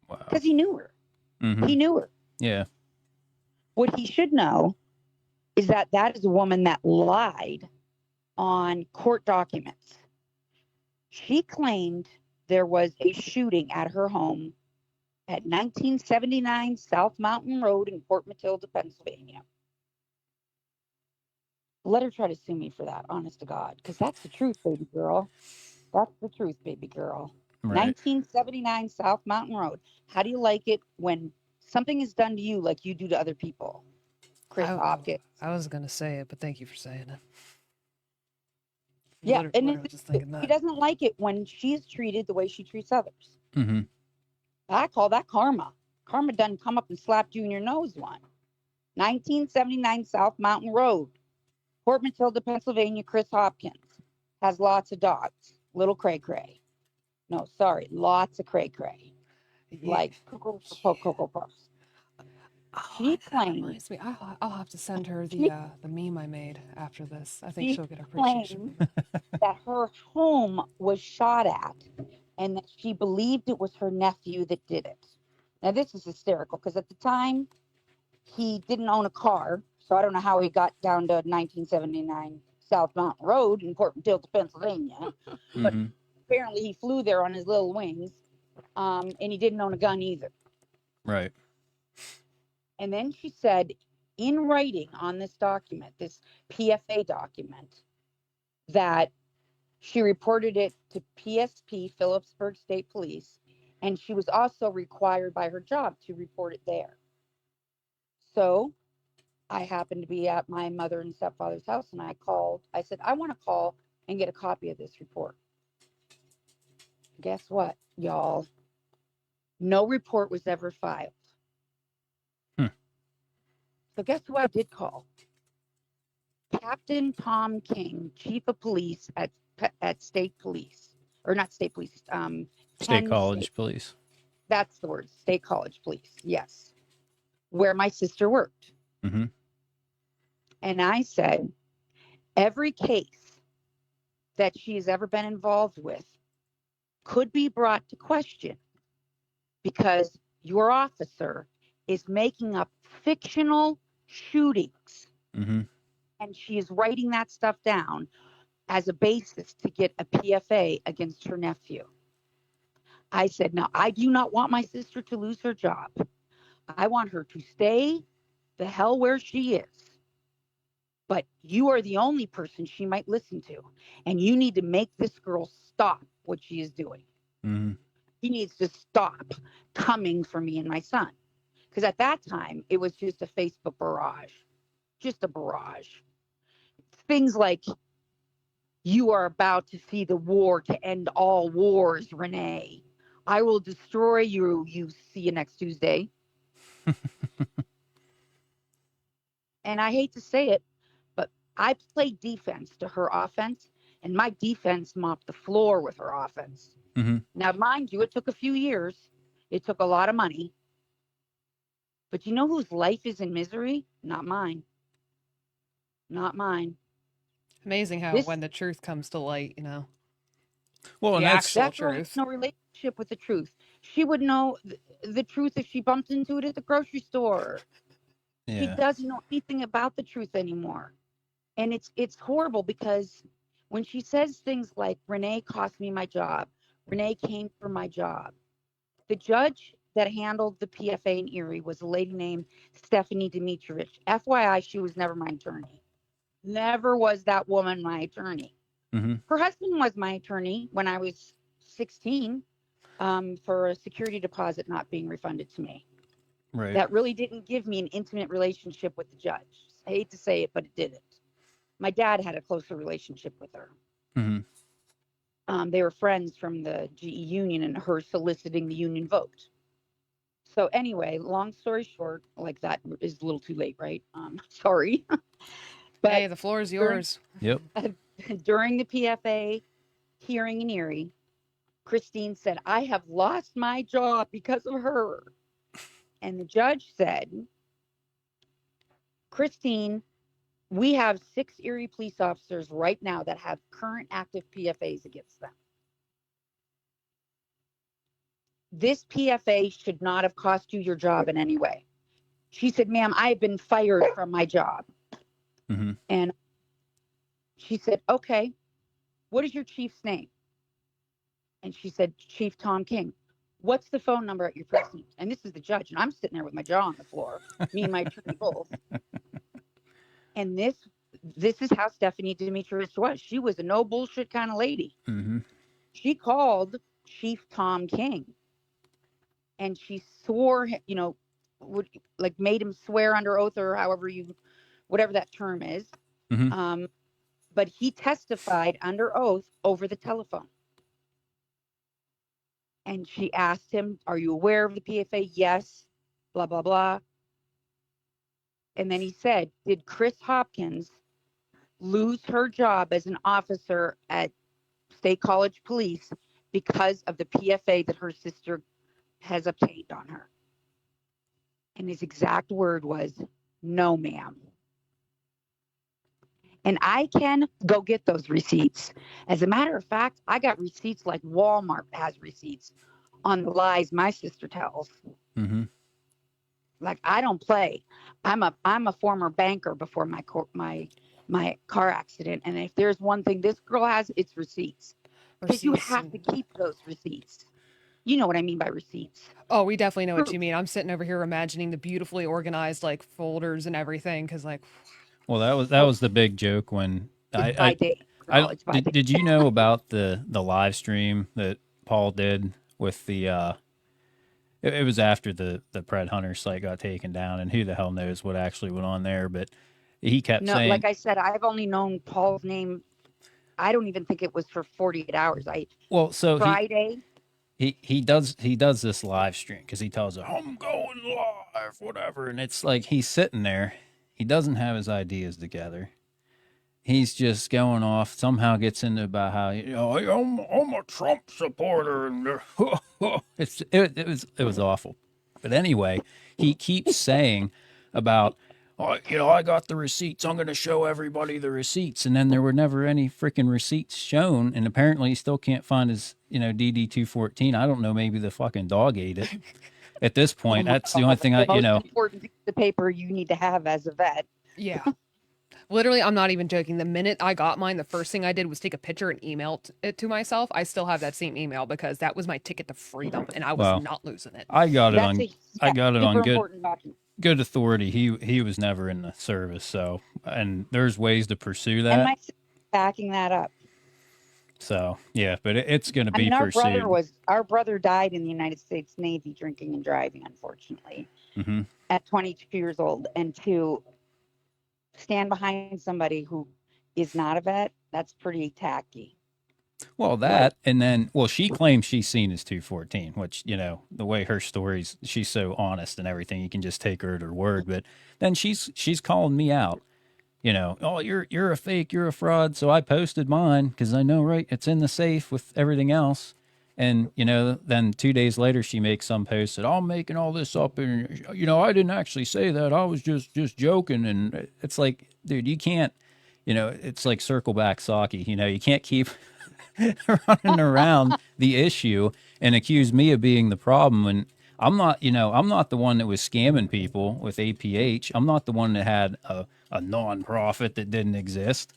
Wow. because he knew her. Mm-hmm. He knew her. Yeah. What he should know is that that is a woman that lied on court documents. She claimed there was a shooting at her home at 1979 South Mountain Road in Port Matilda, Pennsylvania. Let her try to sue me for that, honest to God, because that's the truth, baby girl. That's the truth, baby girl. Right. 1979 South Mountain Road. How do you like it when something is done to you like you do to other people? Kriss Hopkins. I was gonna say it, but thank you for saying it. Yeah, and Literally was just thinking she that. doesn't like it when she's treated the way she treats others. Mm-hmm. I call that karma. Karma done come up and slapped you in your nose one. 1979 South Mountain Road, Port Matilda, Pennsylvania. Kriss Hopkins has lots of dogs. Little cray cray. No, sorry, lots of cray cray. Yeah. Like Cocoa Puffs. Oh, She that claims reminds me. I'll have to send her she, the meme I made after this. I think she she'll get appreciation. claims that her home was shot at and that she believed it was her nephew that did it. Now this is hysterical because at the time he didn't own a car, so I don't know how he got down to 1979 South Mountain Road in Port Matilda, Pennsylvania. But Mm-hmm. apparently he flew there on his little wings, and he didn't own a gun either. Right. And then she said, in writing on this document, this PFA document, that she reported it to PSP, Phillipsburg State Police, and she was also required by her job to report it there. So I happened to be at my mother and stepfather's house, and I called. I said, I want to call and get a copy of this report. Guess what, y'all? No report was ever filed. Hmm. So guess who I did call? Captain Tom King, Chief of Police at State Police, or not State Police, State Penn College State. Police. That's the word, State College Police. Yes, where my sister worked. Mm-hmm. And I said, every case that she has ever been involved with could be brought to question because your officer is making up fictional shootings Mm-hmm. and she is writing that stuff down as a basis to get a PFA against her nephew. I said, now I do not want my sister to lose her job. I want her to stay the hell where she is. But you are the only person she might listen to. And you need to make this girl stop what she is doing. Mm-hmm. He needs to stop coming for me and my son. Because at that time, it was just a Facebook barrage. Just a barrage. Things like, you are about to see the war to end all wars, Renee. I will destroy you. You see you next Tuesday. And I hate to say it, but I played defense to her offense, and my defense mopped the floor with her offense. Mm-hmm. Now, mind you, it took a few years. It took a lot of money. But you know whose life is in misery? Not mine. Not mine. Amazing how This when the truth comes to light, Well, and the that's actual that girl has truth. no relationship with the truth. She would know the truth if she bumped into it at the grocery store. She yeah. doesn't know anything about the truth anymore. And it's horrible because when she says things like, Renee cost me my job, Renee came for my job. The judge that handled the PFA in Erie was a lady named Stephanie Dimitrich. FYI, she was never my attorney. Never was that woman my attorney. Mm-hmm. Her husband was my attorney when I was 16, for a security deposit not being refunded to me. Right. That really didn't give me an intimate relationship with the judge. I hate to say it, but it didn't. My dad had a closer relationship with her. Mm-hmm. They were friends from the GE union and her soliciting the union vote. So anyway, long story short, like that is a little too late, right? Sorry. But Hey, the floor is during, yours. Yep. during the PFA hearing in Erie, Kristine said, I have lost my job because of her. And the judge said, Kristine, we have 6 Erie police officers right now that have current active PFAs against them. This PFA should not have cost you your job in any way. She said, ma'am, I've been fired from my job. Mm-hmm. And she said, okay, what is your chief's name? And she said, Chief Tom King. What's the phone number at your precinct? And this is the judge, and I'm sitting there with my jaw on the floor, me and my attorney both. And this is how Stephanie Demetrius was. She was a no bullshit kind of lady. Mm-hmm. She called Chief Tom King, and she swore, you know, would like made him swear under oath or however whatever that term is. Mm-hmm. But he testified under oath over the telephone. And she asked him, "Are you aware of the PFA?" Yes, blah, blah, blah. And then he said, "Did Kriss Hopkins lose her job as an officer at State College Police because of the PFA that her sister has obtained on her?" And his exact word was, "No, ma'am." And I can go get those receipts. As a matter of fact, I got receipts like Walmart has receipts on the lies my sister tells. Mm-hmm. Like, I don't play. I'm a former banker before my car accident. And if there's one thing this girl has, it's receipts. Because you have to keep those receipts. You know what I mean by receipts. Oh, we definitely know what you mean. I'm sitting over here imagining the beautifully organized like folders and everything because like. Well, that was the big joke when did you know about the live stream that Paul did with the it was after the Pred Hunter site got taken down, and who the hell knows what actually went on there, but he kept saying, like I said, I've only known Paul's name. I don't even think it was for 48 hours. Friday. He does this live stream because he tells her, "I'm going live," whatever, and it's like he's sitting there. He doesn't have his ideas together. He's just going off. Somehow gets into about how I'm a Trump supporter, and it was awful. But anyway, he keeps saying about I got the receipts. I'm going to show everybody the receipts, and then there were never any freaking receipts shown. And apparently, he still can't find his DD-214. I don't know. Maybe the fucking dog ate it. At this point, that's the only thing the most important piece of paper you need to have as a vet. Yeah. Literally, I'm not even joking. The minute I got mine, the first thing I did was take a picture and email it to myself. I still have that same email because that was my ticket to freedom, and I was not losing it. I got it on good authority. He was never in the service, so and there's ways to pursue that. And my backing that up. So yeah, but it's going to be pursued. Our brother died in the United States Navy drinking and driving, unfortunately, at 22 years old, and to stand behind somebody who is not a vet, that's pretty tacky. Well, and then she claims she's seen his 214, which the way her stories, she's so honest and everything, you can just take her at her word. But then she's calling me out. Oh, you're a fake, you're a fraud. So I posted mine because I know, right, it's in the safe with everything else. And, then 2 days later, she makes some post that I'm making all this up. And, I didn't actually say that. I was just joking. And it's like, dude, you can't, it's like circle back Saki. You can't keep running around the issue and accuse me of being the problem. And I'm not the one that was scamming people with APH. I'm not the one that had a nonprofit that didn't exist,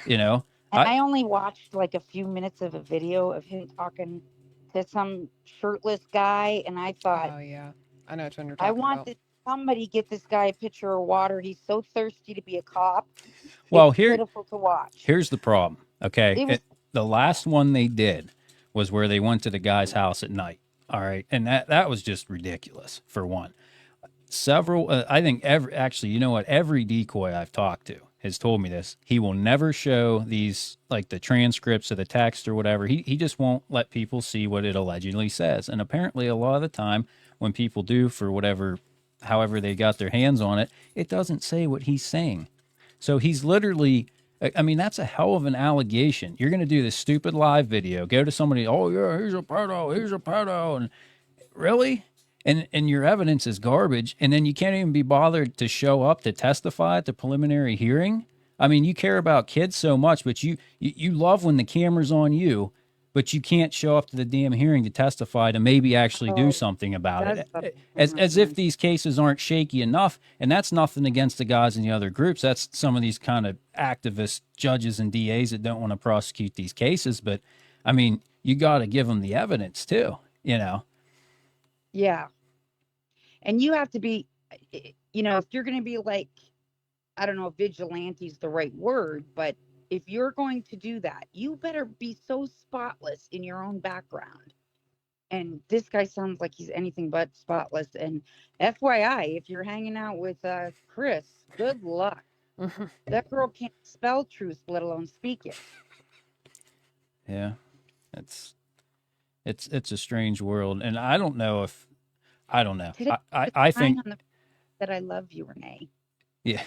And I only watched like a few minutes of a video of him talking to some shirtless guy, and I thought, oh yeah, I know what you're talking about. Somebody get this guy a pitcher of water. He's so thirsty to be a cop. Well, it's pitiful to watch. Here's the problem. Okay, the last one they did was where they went to the guy's house at night. All right, and that was just ridiculous. For one, I think every decoy I've talked to has told me this. He will never show these, like the transcripts of the text or whatever. He just won't let people see what it allegedly says. And apparently a lot of the time when people do, for however they got their hands on it, it doesn't say what he's saying. So he's literally, that's a hell of an allegation. You're going to do this stupid live video, go to somebody, oh yeah, here's a pedo. And really? And your evidence is garbage, and then you can't even be bothered to show up to testify at the preliminary hearing? You care about kids so much, but you love when the camera's on you, but you can't show up to the damn hearing to testify to maybe actually do something about it. As if these cases aren't shaky enough, and that's nothing against the guys in the other groups. That's some of these kind of activist judges and DAs that don't want to prosecute these cases, but, you got to give them the evidence too, Yeah. And you have to be, you know, if you're going to be like, I don't know if vigilante is the right word, but if you're going to do that, you better be so spotless in your own background. And this guy sounds like he's anything but spotless. And FYI, if you're hanging out with Chris, good luck. That girl can't spell truth, let alone speak it. Yeah, it's a strange world, and I don't know if I don't know. Today, I crying think on the that I love you, Renee. yeah.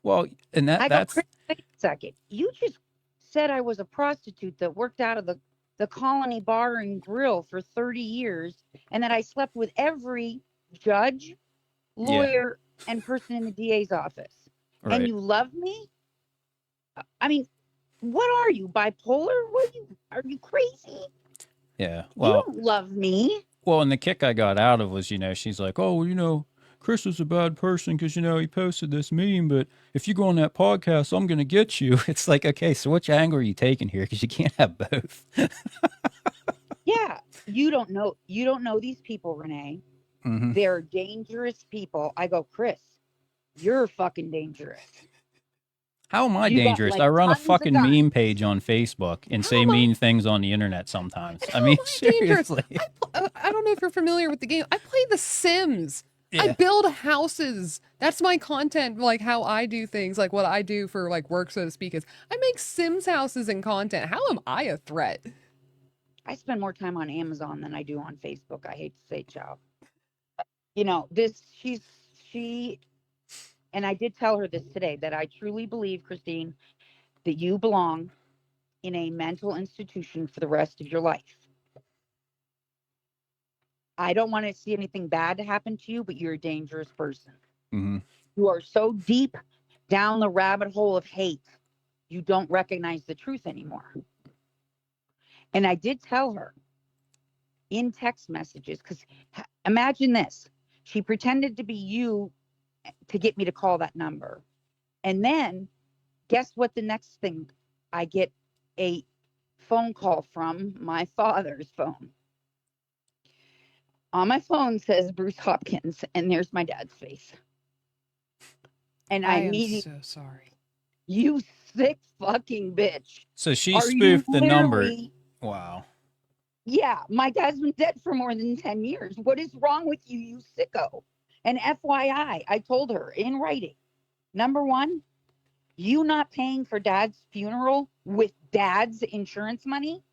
Well, and I go, that's Chris, wait a second. You just said I was a prostitute that worked out of the Colony Bar and Grill for 30 years and that I slept with every judge, yeah, lawyer, and person in the DA's office. And right. you love me? I mean, what are you, bipolar? Are you crazy? Yeah. You don't love me. Well, and the kick I got out of was, she's like, oh, well, Chris is a bad person because, he posted this meme, but if you go on that podcast, I'm going to get you. It's like, okay, so which angle are you taking here? Because you can't have both. Yeah. You don't know these people, Renee. Mm-hmm. They're dangerous people. I go, Chris, you're fucking dangerous. How am I You got dangerous? like I run a tons of fucking guns. meme page on Facebook and How say am I- mean things on the internet sometimes. How I mean, am I dangerous? seriously. I don't know if you're familiar with the game. I play The Sims. I Yeah. build houses. That's my content, like how I do things, like what I do for like work, so to speak, is I make Sims houses and content. How am I a threat? I spend more time on Amazon than I do on Facebook. I hate to say, child. She, and I did tell her this today, that I truly believe, Kristine, that you belong in a mental institution for the rest of your life. I don't want to see anything bad to happen to you, but you're a dangerous person. Mm-hmm. You are so deep down the rabbit hole of hate, you don't recognize the truth anymore. And I did tell her in text messages, because imagine this. She pretended to be you to get me to call that number. And then guess what the next thing? I get a phone call from my father's phone. On my phone says Bruce Hopkins, and there's my dad's face. And I am immediately, so sorry. you sick fucking bitch. So she Are you spoofed the number. literally- Wow. Yeah, my dad's been dead for more than 10 years. What is wrong with you, you sicko? And FYI, I told her in writing, number one, you not paying for dad's funeral with dad's insurance money.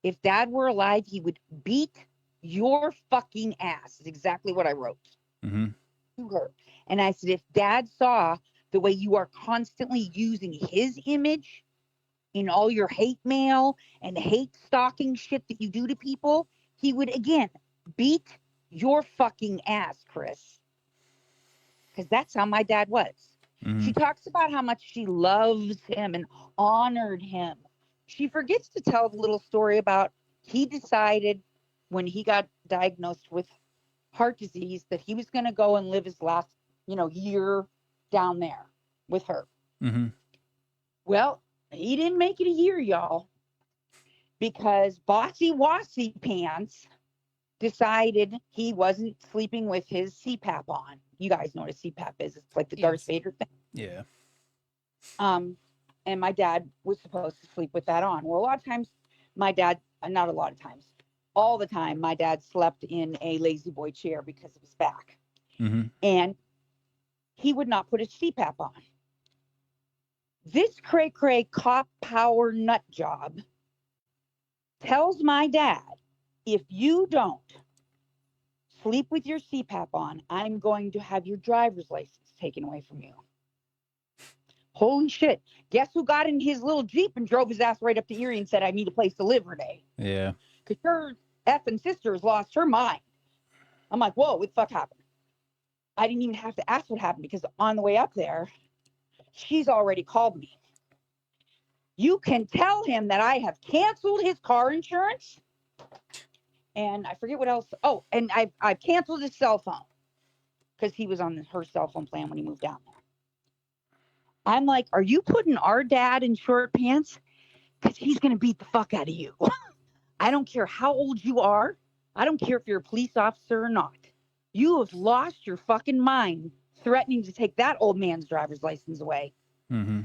If dad were alive, he would beat your fucking ass, is exactly what I wrote Mm-hmm. to her. And I said, if dad saw the way you are constantly using his image in all your hate mail and hate stalking shit that you do to people, he would again beat your fucking ass, Chris. Because that's how my dad was. Mm-hmm. She talks about how much she loves him and honored him. She forgets to tell the little story about he decided when he got diagnosed with heart disease that he was going to go and live his last, year down there with her. Mm-hmm. Well, he didn't make it a year, y'all, because Bossy Wassy Pants decided he wasn't sleeping with his CPAP on. You guys know what a CPAP is. It's like the Darth Yes. Vader thing. Yeah. And my dad was supposed to sleep with that on. Well, a lot of times my dad, not a lot of times, all the time, my dad slept in a lazy boy chair because of his back. Mm-hmm. And he would not put his CPAP on. This cray-cray cop power nut job tells my dad, if you don't sleep with your CPAP on, I'm going to have your driver's license taken away from you. Holy shit. Guess who got in his little Jeep and drove his ass right up to Erie and said, I need a place to live, Renee? Yeah. Because her effing sister has lost her mind. I'm like, whoa, what the fuck happened? I didn't even have to ask what happened because on the way up there, she's already called me. You can tell him that I have canceled his car insurance. And I forget what else. Oh, and I've canceled his cell phone because he was on her cell phone plan when he moved down there. I'm like, are you putting our dad in short pants? Because he's going to beat the fuck out of you. I don't care how old you are. I don't care if you're a police officer or not. You have lost your fucking mind threatening to take that old man's driver's license away. Mm-hmm.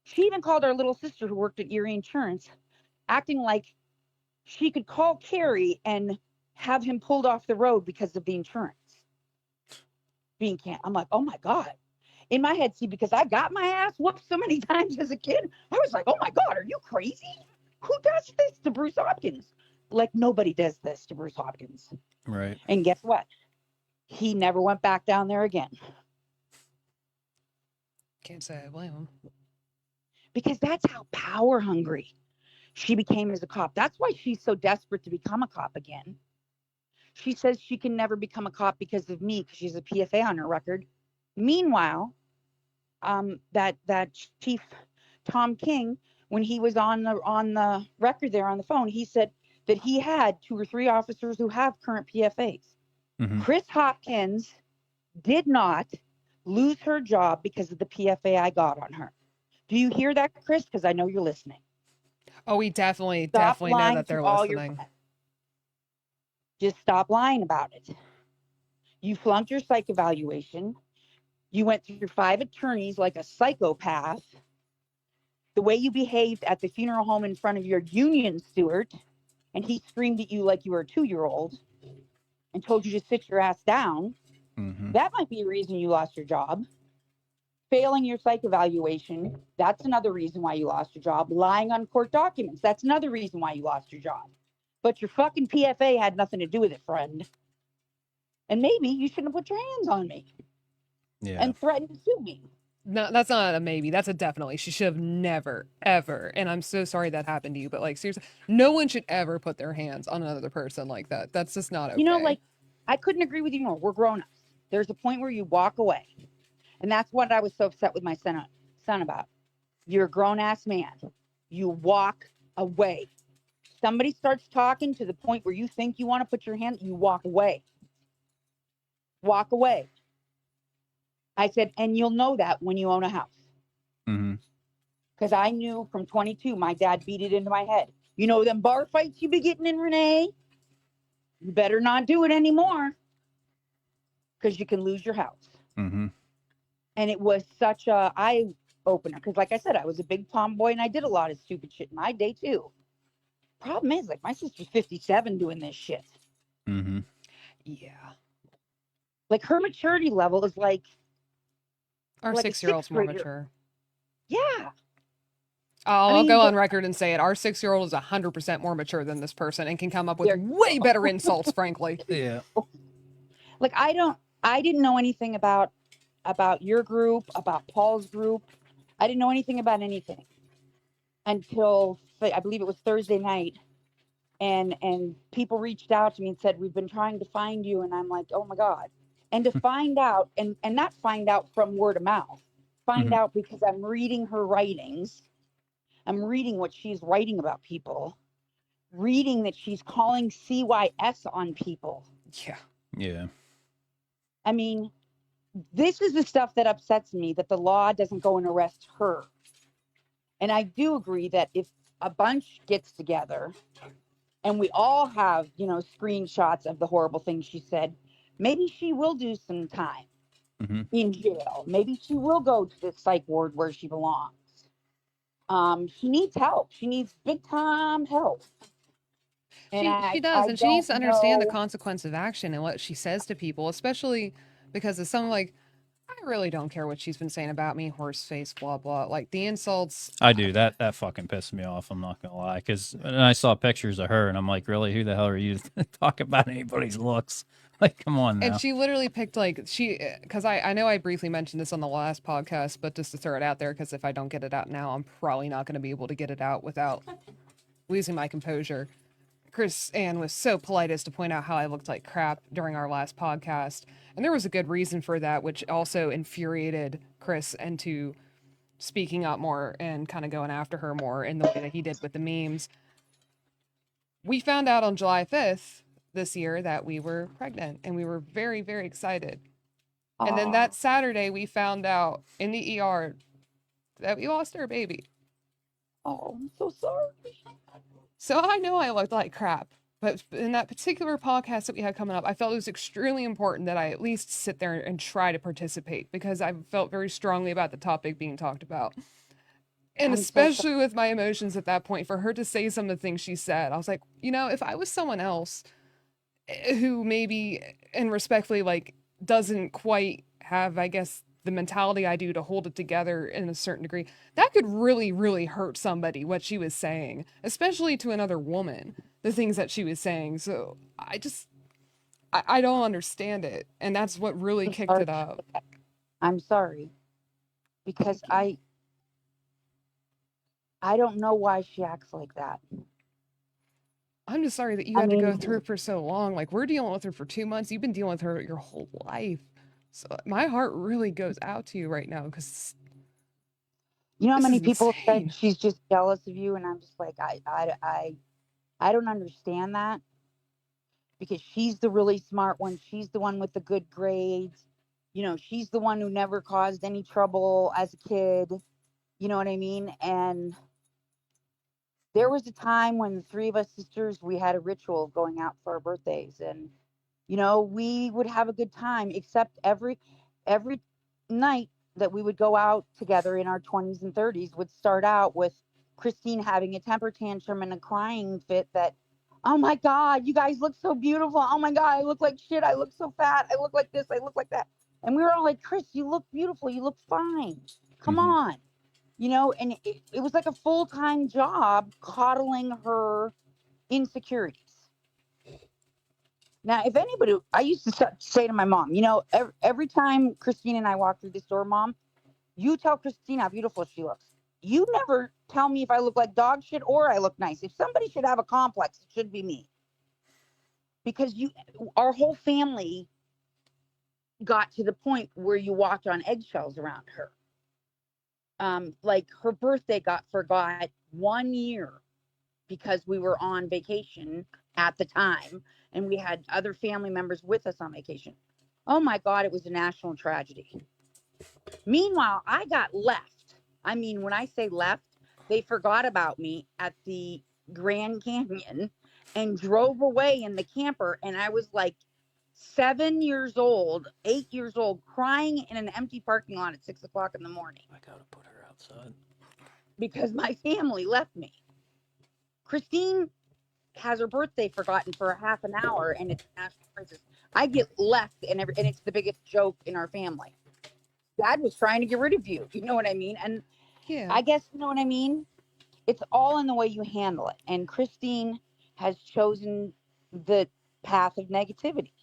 She even called our little sister who worked at Erie Insurance, acting like she could call Carrie and have him pulled off the road because of the insurance being canceled. I'm like, oh my God. In my head, see, because I got my ass whooped so many times as a kid, I was like, oh my God, are you crazy? Who does this to Bruce Hopkins? Like, nobody does this to Bruce Hopkins. Right. And guess what? He never went back down there again. Can't say I blame him. Because that's how power hungry she became as a cop. That's why she's so desperate to become a cop again. She says she can never become a cop because of me, because she's a PFA on her record. Meanwhile, that Chief Tom King, when he was on the record there on the phone, he said that he had 2 or 3 officers who have current PFAs. Mm-hmm. Kriss Hopkins did not lose her job because of the PFA I got on her. Do you hear that, Chris? Because I know you're listening. Oh, we definitely Stop know lying that they're to all your listening. friends. Just stop lying about it. You flunked your psych evaluation. You went through 5 attorneys like a psychopath. The way you behaved at the funeral home in front of your union steward, and he screamed at you like you were a 2-year-old and told you to sit your ass down. Mm-hmm. That might be a reason you lost your job. Failing your psych evaluation, that's another reason why you lost your job. Lying on court documents, that's another reason why you lost your job. But your fucking PFA had nothing to do with it, friend. And maybe you shouldn't have put your hands on me. Yeah. And threatened to sue me. No, that's not a maybe. That's a definitely. She should have never, ever. And I'm so sorry that happened to you. But like seriously, no one should ever put their hands on another person like that. That's just not okay. You know, like, I couldn't agree with you more. We're grown-ups. There's a point where you walk away. And that's what I was so upset with my son about. You're a grown-ass man. You walk away. Somebody starts talking to the point where you think you want to put your hand, you walk away. Walk away. I said, and you'll know that when you own a house. Mm-hmm. Because I knew from 22, my dad beat it into my head. You know them bar fights you be getting in, Renee? You better not do it anymore. Because you can lose your house. Mm-hmm. And it was such a eye-opener. Because like I said, I was a big tomboy and I did a lot of stupid shit in my day too. Problem is, like, my sister's 57 doing this shit. Mm-hmm. Yeah. Like, her maturity level is like Our like a 6-year-old's more sixth grader. mature. Yeah. I'll go on record and say it. Our 6-year-old is 100% more mature than this person and can come up with way better insults, frankly. Yeah. Like, I didn't know anything about your group, about Paul's group. I didn't know anything about anything until I believe it was Thursday night. And people reached out to me and said, we've been trying to find you. And I'm like, oh my God. And to find out, and not find out from word of mouth, find out because I'm reading her writings. I'm reading what she's writing about people, reading that she's calling CYS on people. Yeah. Yeah. I mean, this is the stuff that upsets me, that the law doesn't go and arrest her. And I do agree that if a bunch gets together and we all have, you know, screenshots of the horrible things she said, maybe she will do some time in jail. Maybe she will go to the psych ward where she belongs. She needs help. She needs big time help. And she does, and she needs to understand the know. consequence of action and what she says to people, especially because of something like, I really don't care what she's been saying about me, horse face, blah blah. Like the insults. I do that. That fucking pissed me off. I'm not gonna lie, because I saw pictures of her, and I'm like, really, who the hell are you to talk about anybody's looks? Like, come on now. And she literally picked because I know I briefly mentioned this on the last podcast, but just to throw it out there, because if I don't get it out now, I'm probably not going to be able to get it out without losing my composure. Chris Ann was so polite as to point out how I looked like crap during our last podcast. And there was a good reason for that, which also infuriated Chris into speaking up more and kind of going after her more in the way that he did with the memes. We found out on July 5th this year that we were pregnant, and we were very, very excited. Aww. And then that Saturday, we found out in the ER that we lost our baby. Oh, I'm so sorry. So I know I looked like crap But in that particular podcast that we had coming up, I felt it was extremely important that I at least sit there and try to participate because I felt very strongly about the topic being talked about. And I'm so sorry. especially with my emotions at that point, for her to say some of the things she said, I was like, if I was someone else who maybe and respectfully like doesn't quite have, I guess, the mentality I do to hold it together in a certain degree, that could really, really hurt somebody what she was saying, especially to another woman, the things that she was saying. So I don't understand it. And that's what really I'm kicked sorry. it up. I'm sorry because Thank you. I don't know why she acts like that. I'm just sorry that you I had to go mean, through it for so long. Like, we're dealing with her for 2 months. You've been dealing with her your whole life. So my heart really goes out to you right now because you know how this is many people said insane. she's just jealous of you, and I'm just like, I don't understand that because she's the really smart one. She's the one with the good grades. You know, she's the one who never caused any trouble as a kid. You know what I mean? And there was a time when the three of us sisters, we had a ritual of going out for our birthdays, and we would have a good time, except every night that we would go out together in our 20s and 30s would start out with Kristine having a temper tantrum and a crying fit that, oh my God, you guys look so beautiful. Oh my God, I look like shit. I look so fat. I look like this. I look like that. And we were all like, Chris, you look beautiful. You look fine. Come Hmm. on. And it was like a full-time job coddling her insecurities. Now, if anybody, I used to say to my mom, every time Kristine and I walk through this door, Mom, you tell Kristine how beautiful she looks. You never tell me if I look like dog shit or I look nice. If somebody should have a complex, it should be me. Because our whole family got to the point where you walked on eggshells around her. Like her birthday got forgot 1 year because we were on vacation at the time and we had other family members with us on vacation. Oh my God, it was a national tragedy. Meanwhile, I got left. I mean, when I say left, they forgot about me at the Grand Canyon and drove away in the camper. And I was like 7 years old, 8 years old, crying in an empty parking lot at 6 o'clock in the morning I gotta put her outside. because my family left me. Kristine has her birthday forgotten for a half an hour and it's a national crisis. I get left and it's the biggest joke in our family. Dad was trying to get rid of you. You know what I mean? And Yeah. I guess, you know what I mean? It's all in the way you handle it. And Kristine has chosen the path of negativity.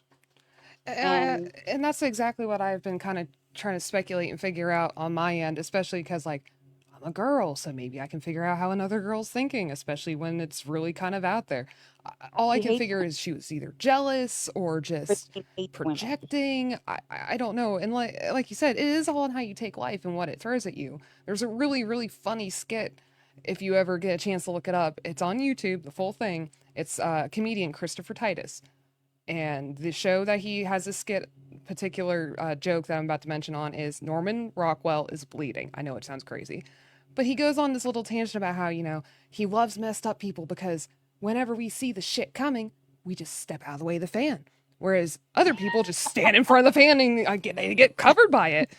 And And that's exactly what I've been kind of trying to speculate and figure out on my end, especially because, like, I'm a girl, so maybe I can figure out how another girl's thinking, especially when it's really kind of out there. All I she can hates figure is she was either jealous or just Kristine hates women. projecting. I don't know. And like you said, it is all on how you take life and what it throws at you. There's a really, really funny skit. If you ever get a chance to look it up, it's on YouTube, the full thing. It's comedian Christopher Titus, and the show that he has a skit particular joke that I'm about to mention on is Norman Rockwell is bleeding. I know it sounds crazy, but he goes on this little tangent about how, he loves messed up people because whenever we see the shit coming, we just step out of the way of the fan. Whereas other people just stand in front of the fan and they get covered by it.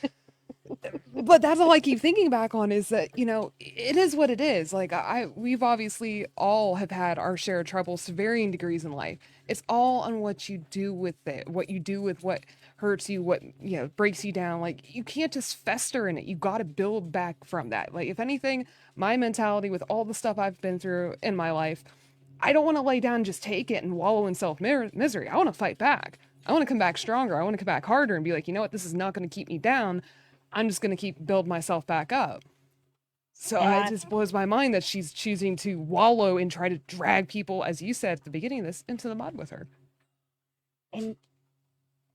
But that's all I keep thinking back on is that, it is what it is. Like we've obviously all have had our share of troubles to varying degrees in life. It's all on what you do with it, what you do with what hurts you, what, breaks you down. Like you can't just fester in it. You got to build back from that. Like if anything, my mentality with all the stuff I've been through in my life, I don't want to lay down and just take it and wallow in self misery. I want to fight back. I want to come back stronger. I want to come back harder and be like, you know what, this is not going to keep me down. I'm just going to keep build myself back up. So And it I just blows my mind that she's choosing to wallow and try to drag people, as you said at the beginning of this, into the mud with her. and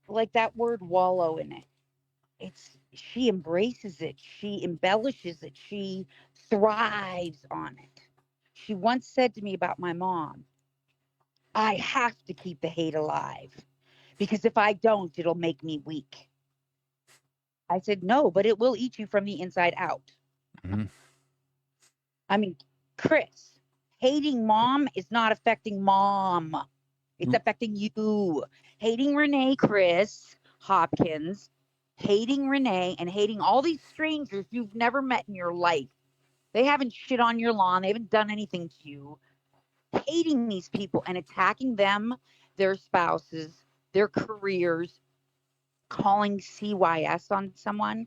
like that word wallow in it. She embraces it. She embellishes it. She thrives on it. She once said to me about my mom, I have to keep the hate alive because if I don't, it'll make me weak. I said, no, but it will eat you from the inside out. Hmm. I mean, Chris, hating mom is not affecting mom. It's affecting you. Hating Renee Kriss Hopkins, hating Renee, and hating all these strangers you've never met in your life. They haven't shit on your lawn. They haven't done anything to you. Hating these people and attacking them, their spouses, their careers, calling CYS on someone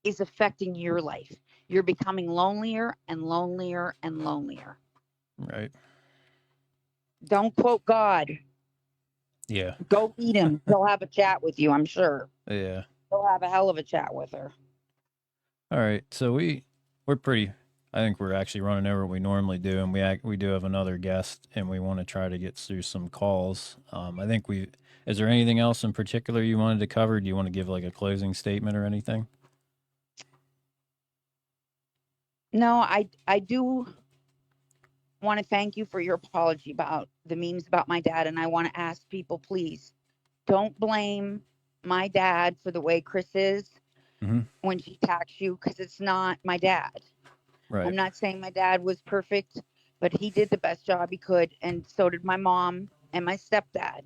is affecting your life. You're becoming lonelier and lonelier and lonelier. Right. Don't quote God. Yeah. Go meet him. He'll have a chat with you, I'm sure. Yeah. He'll have a hell of a chat with her. All right. So we're pretty. I think we're actually running over what we normally do, and we do have another guest, and we want to try to get through some calls. I think we. Is there anything else in particular you wanted to cover? Do you want to give like a closing statement or anything? No, I do want to thank you for your apology about the memes about my dad, and I want to ask people, please don't blame my dad for the way Chris is when she attacks you, because it's not my dad. Right. I'm not saying my dad was perfect, but he did the best job he could, and so did my mom and my stepdad.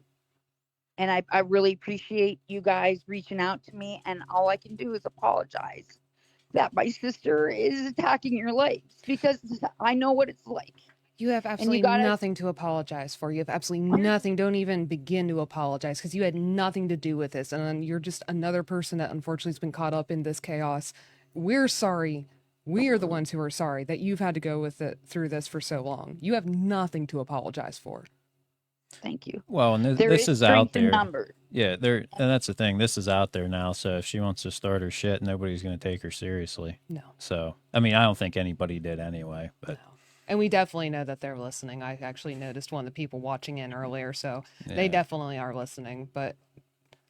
And I really appreciate you guys reaching out to me, and all I can do is apologize that my sister is attacking your lives, because I know what it's like. You have absolutely nothing to apologize for. You have absolutely nothing. Don't even begin to apologize, because you had nothing to do with this. And you're just another person that unfortunately has been caught up in this chaos. We're sorry. We are the ones who are sorry that you've had to go with it through this for so long. You have nothing to apologize for. Thank you. Well, and this is out there. Yeah, and that's the thing. This is out there now. So if she wants to start her shit, nobody's going to take her seriously. No. So I mean, I don't think anybody did anyway. But no. And we definitely know that they're listening. I actually noticed one of the people watching in earlier, so they definitely are listening. But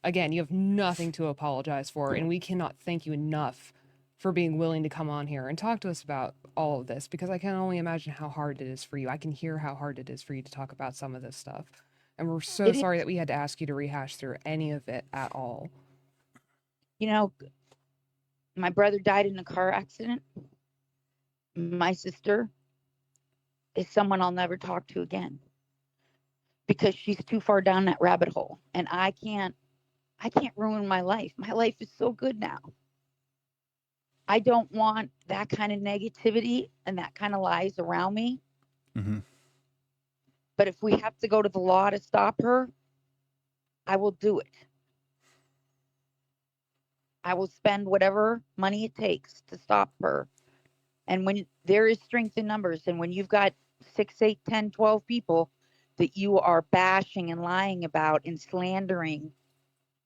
again, you have nothing to apologize for, and we cannot thank you enough for being willing to come on here and talk to us about all of this, because I can only imagine how hard it is for you. I can hear how hard it is for you to talk about some of this stuff. And we're so sorry that we had to ask you to rehash through any of it at all. You know, my brother died in a car accident. My sister is someone I'll never talk to again, because she's too far down that rabbit hole, and I can't ruin my life. My life is so good now. I don't want that kind of negativity and that kind of lies around me. But if we have to go to the law to stop her, I will do it. I will spend whatever money it takes to stop her. And when there is strength in numbers, and when you've got 6, 8, 10, 12 people that you are bashing and lying about and slandering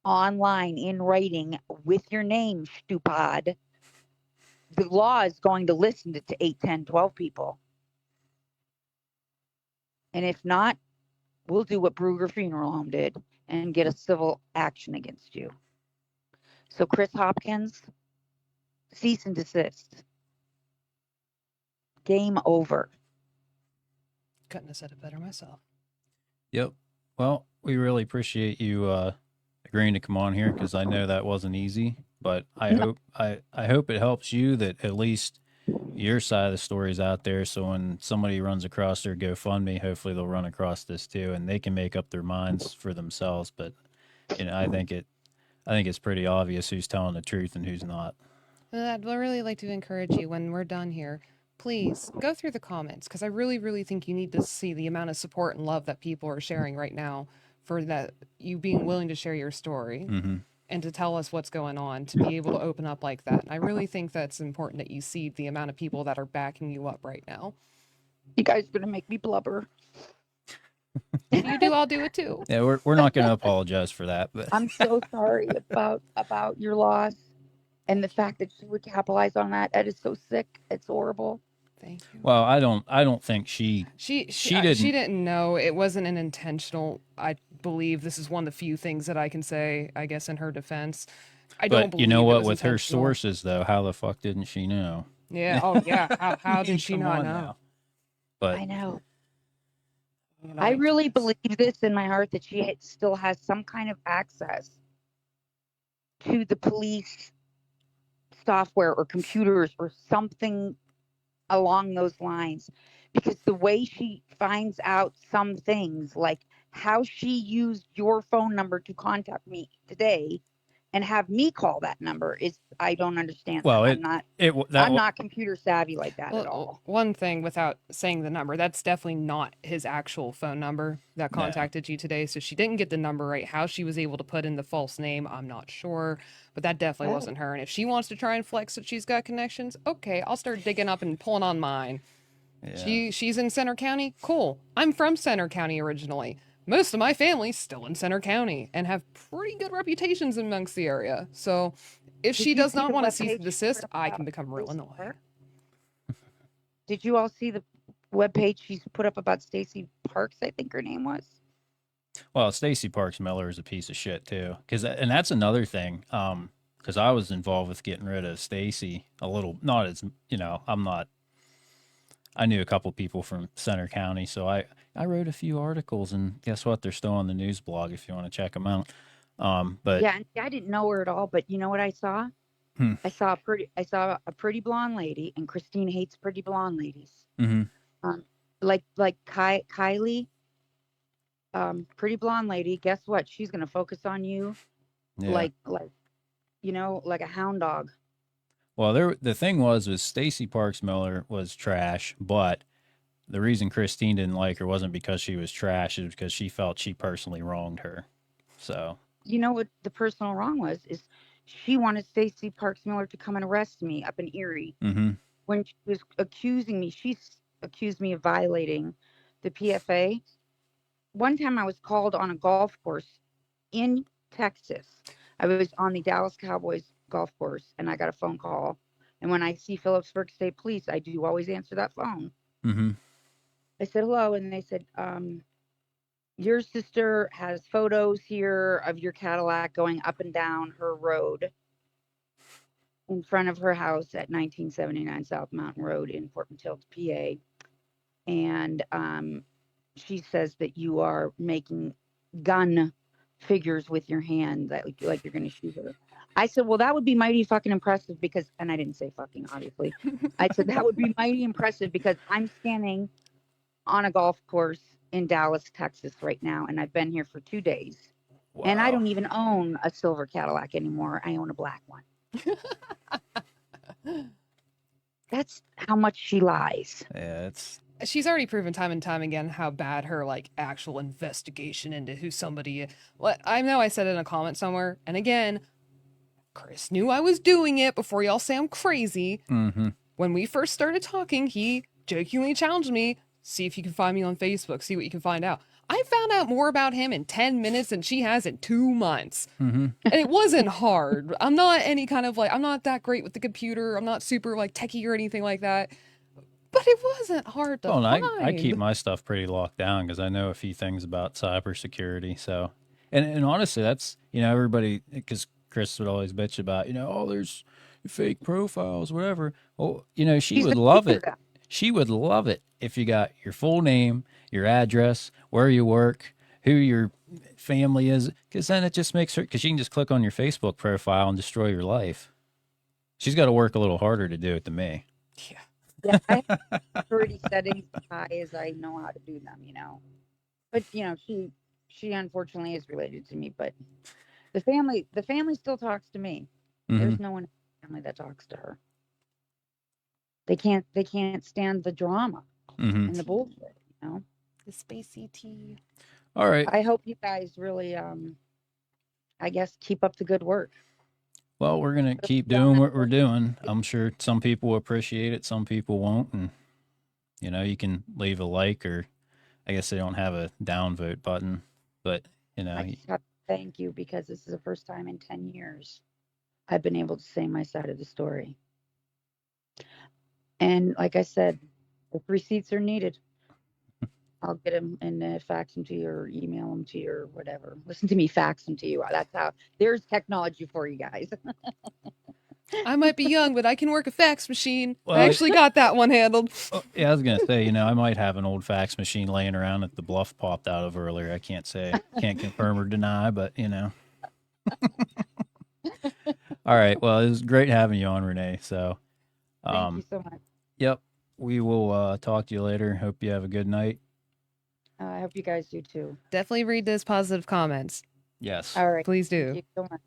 online, in writing, with your name, stupid, the law is going to listen to 8, 10, 12 people. And if not, we'll do what Brugger Funeral Home did and get a civil action against you. So Kriss Hopkins, cease and desist. Game over. Couldn't have said it better myself. Yep. Well, we really appreciate you agreeing to come on here, because I know that wasn't easy. But I hope it helps you that at least your side of the story is out there. So when somebody runs across their GoFundMe, hopefully they'll run across this too, and they can make up their minds for themselves. But I think it's pretty obvious who's telling the truth and who's not. I'd really like to encourage you, when we're done here, please go through the comments, because I really, really think you need to see the amount of support and love that people are sharing right now for that, you being willing to share your story and to tell us what's going on, to be able to open up like that. And I really think that's important, that you see the amount of people that are backing you up right now. You guys are going to make me blubber. If you do, I'll do it too. Yeah, we're not going to apologize for that. But I'm so sorry about your loss, and the fact that she would capitalize on that. That is so sick. It's horrible. Thank you. Well, I don't think she didn't know. It wasn't an intentional. I believe this is one of the few things that I can say, I guess, in her defense. Don't believe you know what? With her intentional. sources, though, how the fuck didn't she know? Yeah. Oh, yeah. How did she not know? Now. But I know. I really believe this in my heart, that she still has some kind of access to the police software or computers or something along those lines, because the way she finds out some things, like How she used your phone number to contact me today and have me call that number is, I don't understand that. Well, I'm not computer savvy like that at all. One thing, without saying the number, that's definitely not his actual phone number that No. contacted you today. So she didn't get the number right. How she was able to put in the false name, I'm not sure. But that definitely Oh. wasn't her. And if she wants to try and flex that she's got connections, okay, I'll start digging up and pulling on mine. Yeah. She's in Center County? Cool. I'm from Center County originally. Most of my family's still in Center County and have pretty good reputations amongst the area. So if Did she you does see not the want to cease webpage and she desist, put up I about can become real Stacey annoyed. Park? Did you all see the webpage she's put up about Stacey Parks, I think her name was? Well, Stacey Parks Miller is a piece of shit too, and that's another thing. Because I was involved with getting rid of Stacey a little, not as I'm not. I knew a couple people from Center County, so I wrote a few articles, and guess what? They're still on the news blog if you want to check them out. But Yeah, and I didn't know her at all, but you know what I saw? Hmm. I saw a pretty blonde lady, and Kristine hates pretty blonde ladies. Mm-hmm. Like Kylie, pretty blonde lady. Guess what? She's gonna focus on you Yeah. like like a hound dog. Well, the thing was Stacey Parks Miller was trash, but the reason Kristine didn't like her wasn't because she was trash; it was because she felt she personally wronged her. So You know what the personal wrong was? Is she wanted Stacey Parks Miller to come and arrest me up in Erie mm-hmm. when she was accusing me. She accused me of violating the PFA. One time I was called on a golf course in Texas. I was on the Dallas Cowboys golf course and I got a phone call. And when I see Phillipsburg State Police, I do always answer that phone. Mm-hmm. I said hello, and they said, your sister has photos here of your Cadillac going up and down her road in front of her house at 1979 South Mountain Road in Fort Matilda, PA. And she says that you are making gun figures with your hand, that like you're going to shoot her. I said, well, that would be mighty fucking impressive because, and I didn't say fucking, obviously. I said, that would be mighty impressive because I'm standing on a golf course in Dallas, Texas right now. And I've been here for 2 days. Wow. And I don't even own a silver Cadillac anymore. I own a black one. That's how much she lies. Yeah, She's already proven time and time again how bad her like actual investigation into who somebody is. I know I said it in a comment somewhere, and again, Chris knew I was doing it before y'all say I'm crazy. Mm-hmm. When we first started talking, he jokingly challenged me, see if you can find me on Facebook, see what you can find out. I found out more about him in 10 minutes than she has in 2 months. Mm-hmm. And it wasn't hard. I'm not any kind of I'm not that great with the computer. I'm not super techie or anything like that. But it wasn't hard to find. I keep my stuff pretty locked down because I know a few things about cybersecurity. So, and honestly, that's, everybody, because Chris would always bitch about, there's fake profiles, whatever. Well, she would love it. She would love it if you got your full name, your address, where you work, who your family is, because then it just makes her, because you can just click on your Facebook profile and destroy your life. She's got to work a little harder to do it than me. Yeah. Yeah, I have security settings as high as I know how to do them, But she unfortunately is related to me, but the family still talks to me. Mm-hmm. There's no one in the family that talks to her. They can't stand the drama and the bullshit, The spacey tea. All right. I hope you guys really I guess keep up the good work. Well, we're going to keep doing what we're doing. I'm sure some people appreciate it, some people won't. And, you can leave a like, or I guess they don't have a downvote button. But, I just have to thank you because this is the first time in 10 years I've been able to say my side of the story. And like I said, if receipts are needed, I'll get them and fax them to you or email them to you or whatever. Listen to me fax them to you. That's how, there's technology for you guys. I might be young, but I can work a fax machine. Well, I actually got that one handled. Yeah, I was going to say, I might have an old fax machine laying around that the bluff popped out of earlier. I can't confirm or deny, but, All right. Well, it was great having you on, Renee. So, Thank you so much. Yep. We will talk to you later. Hope you have a good night. I hope you guys do too. Definitely read those positive comments. Yes. All right. Please Thank do. you so much.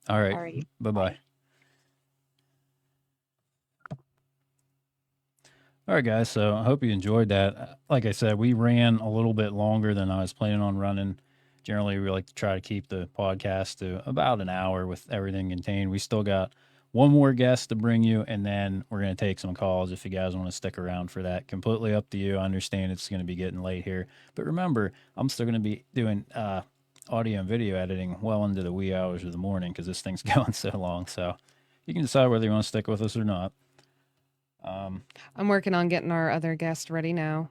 All right. Alrighty. Bye-bye. Bye. All right, guys. So I hope you enjoyed that. Like I said, we ran a little bit longer than I was planning on running. Generally, we like to try to keep the podcast to about an hour with everything contained. We still got one more guest to bring you, and then we're going to take some calls if you guys want to stick around for that. Completely up to you. I understand it's going to be getting late here. But remember, I'm still going to be doing audio and video editing well into the wee hours of the morning because this thing's going so long. So you can decide whether you want to stick with us or not. I'm working on getting our other guest ready now.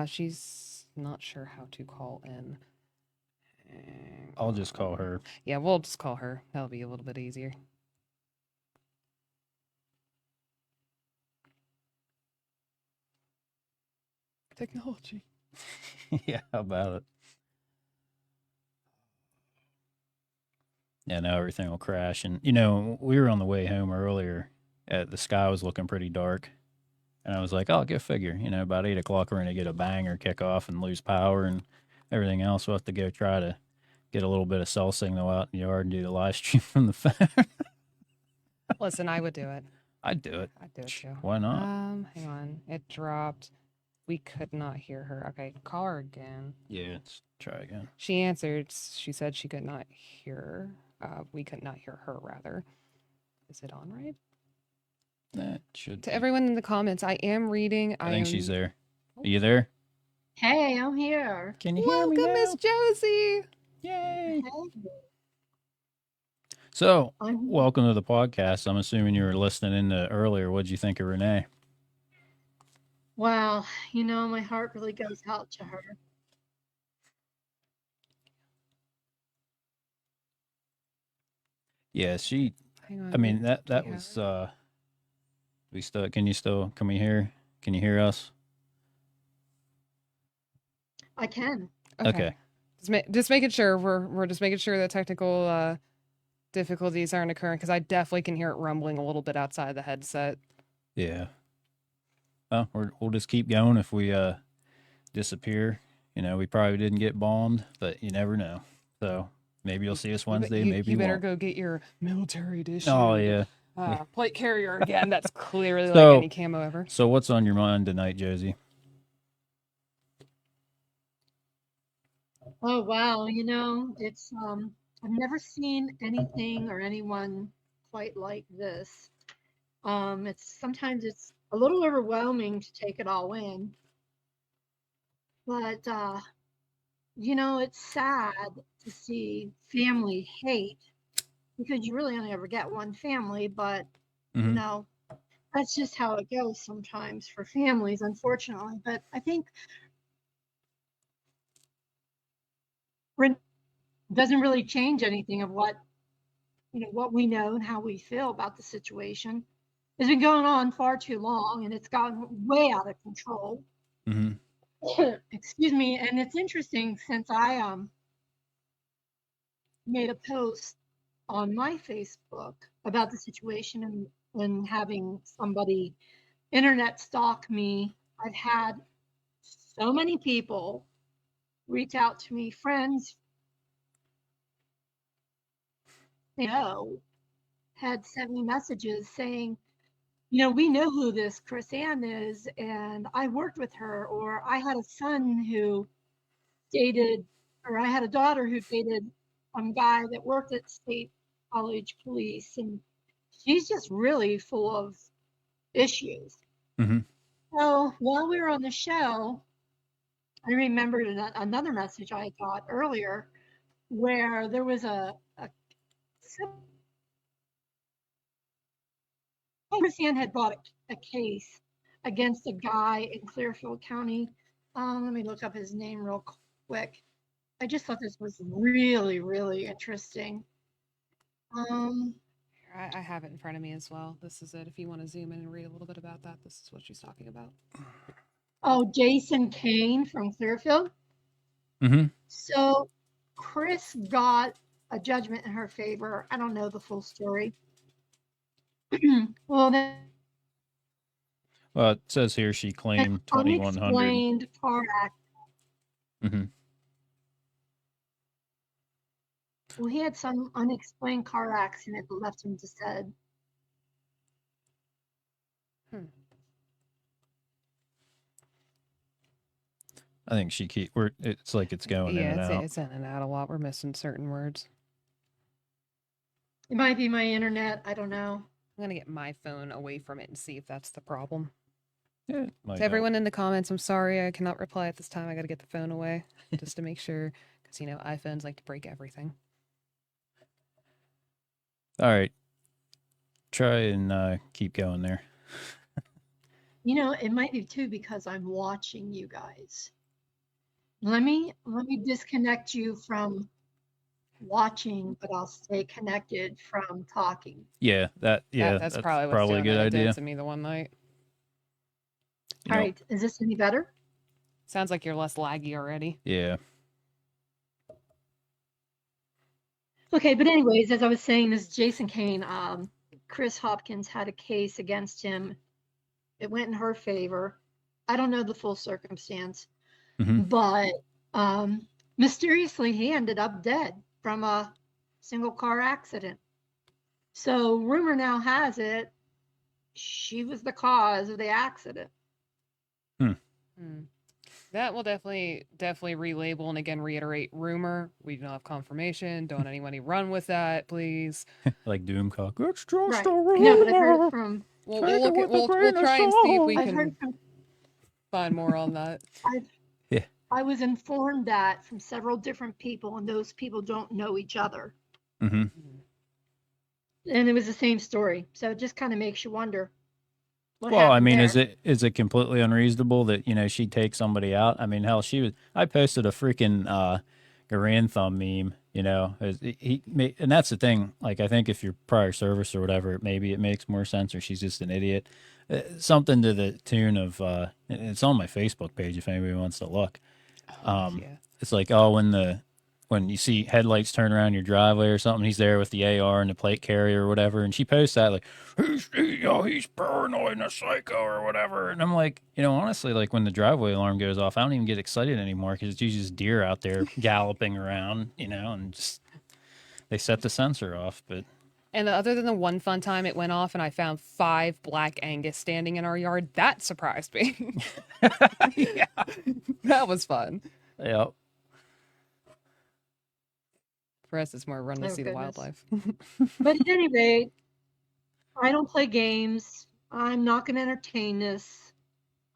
She's not sure how to call in. I'll just call her. Yeah, we'll just call her. That'll be a little bit easier. Technology. Yeah, how about it? Yeah, now everything will crash. And, we were on the way home earlier. The sky was looking pretty dark. And I was like, oh, go figure. About 8 o'clock, we're going to get a banger kick off and lose power and everything else. We'll have to go try to get a little bit of cell signal out in the yard and do the live stream from the phone. Listen, I would do it. I'd do it. I'd do it too. Why not? Hang on. It dropped. We could not hear her. Okay, call her again. Yeah, let's try again. She answered. She said she could not hear. We could not hear her, rather. Is it on right? That should To be. everyone in the comments, I am reading. I think she's there. Are you there? Hey, I'm here. Can you hear me Welcome, now? Miss Josie. Yay. Hey. So, I'm welcome to the podcast. I'm assuming you were listening in earlier. What'd you think of Renee? Wow, my heart really goes out to her. Yeah, she. Hang on. I mean that do you have was. her? We still. Can we hear? Can you hear us? I can. Okay. Just making sure we're just making sure that technical difficulties aren't occurring because I definitely can hear it rumbling a little bit outside the headset. Yeah. Well, we'll just keep going. If we disappear, we probably didn't get bombed, but you never know. So maybe you'll see us Wednesday. Maybe you better won't. go get your military edition. Oh yeah. Plate carrier again. That's clearly So- like any camo ever. So what's on your mind tonight, Josie? Oh wow, it's I've never seen anything or anyone quite like this. Sometimes it's a little overwhelming to take it all in. But it's sad to see family hate because you really only ever get one family, but Mhm. that's just how it goes sometimes for families, unfortunately. But I think it doesn't really change anything of what we know and how we feel about the situation. It's been going on far too long, and it's gotten way out of control. Mhm. Excuse me. And it's interesting since I made a post on my Facebook about the situation and having somebody internet stalk me. I've had so many people reach out to me, friends, had sent me messages saying, we know who this Chris Ann is, and I worked with her, or I had a son who dated, or I had a daughter who dated some guy that worked at State College Police, and she's just really full of issues. Mhm. So while we were on the show, I remembered another message I got earlier where there was Chris Ann had brought a case against a guy in Clearfield County. Let me look up his name real quick. I just thought this was really, really interesting. I have it in front of me as well. This is it. If you want to zoom in and read a little bit about that, this is what she's talking about. Oh, Jason Kane from Clearfield. Mhm. So Chris got a judgment in her favor. I don't know the full story. Well, then Well, it says here she claimed 2,100. unexplained car accident. Mm-hmm. Well, he had some unexplained car accident that left him dead. I think it's like it's going in Yeah, and out. it's in and out a lot. We're missing certain words. It might be my internet. I don't know. I'm gonna get my phone away from it and see if that's the problem. Yeah, it might To help. everyone in the comments, I'm sorry I cannot reply at this time. I got to get the phone away just to make sure, because iPhones like to break everything. All right, try and keep going there. It might be too because I'm watching you guys. Let me disconnect you from watching, but I'll stay connected from talking. Yeah, That's probably what's probably a doing good it. It idea. did to me the one night. All right, is this any better? Sounds like you're less laggy already. Yeah. Okay, but anyways, as I was saying, this Jason Kane, Kriss Hopkins had a case against him. It went in her favor. I don't know the full circumstance, but mysteriously he ended up dead from a single car accident. So rumor now has it she was the cause of the accident. That will definitely relabel and again reiterate rumor. We don't have confirmation. Don't anybody run with that, please. Like Doomcock. It's just a rumor. No, but I heard it from. We'll try and see if we can find more on that. I was informed that from several different people, and those people don't know each other. Mm-hmm. And it was the same story, so it just kind of makes you wonder. Well, I mean, is it completely unreasonable that she'd take somebody out? I mean, hell, I posted a freaking Korean thumb meme. And that's the thing. Like, I think if you're prior service or whatever, maybe it makes more sense, or she's just an idiot. Something to the tune of it's on my Facebook page if anybody wants to look. It's like, when you see headlights turn around your driveway or something, he's there with the AR and the plate carrier or whatever, and she posts that like, he's paranoid and a psycho or whatever. And I'm like, honestly, like when the driveway alarm goes off, I don't even get excited anymore because it's usually just deer out there galloping around, and just they set the sensor off. But and other than the one fun time it went off and I found 5 black Angus standing in our yard, that surprised me. Yeah, that was fun. Yep. For us, it's more run to see the wildlife. But at any rate, I don't play games. I'm not going to entertain this.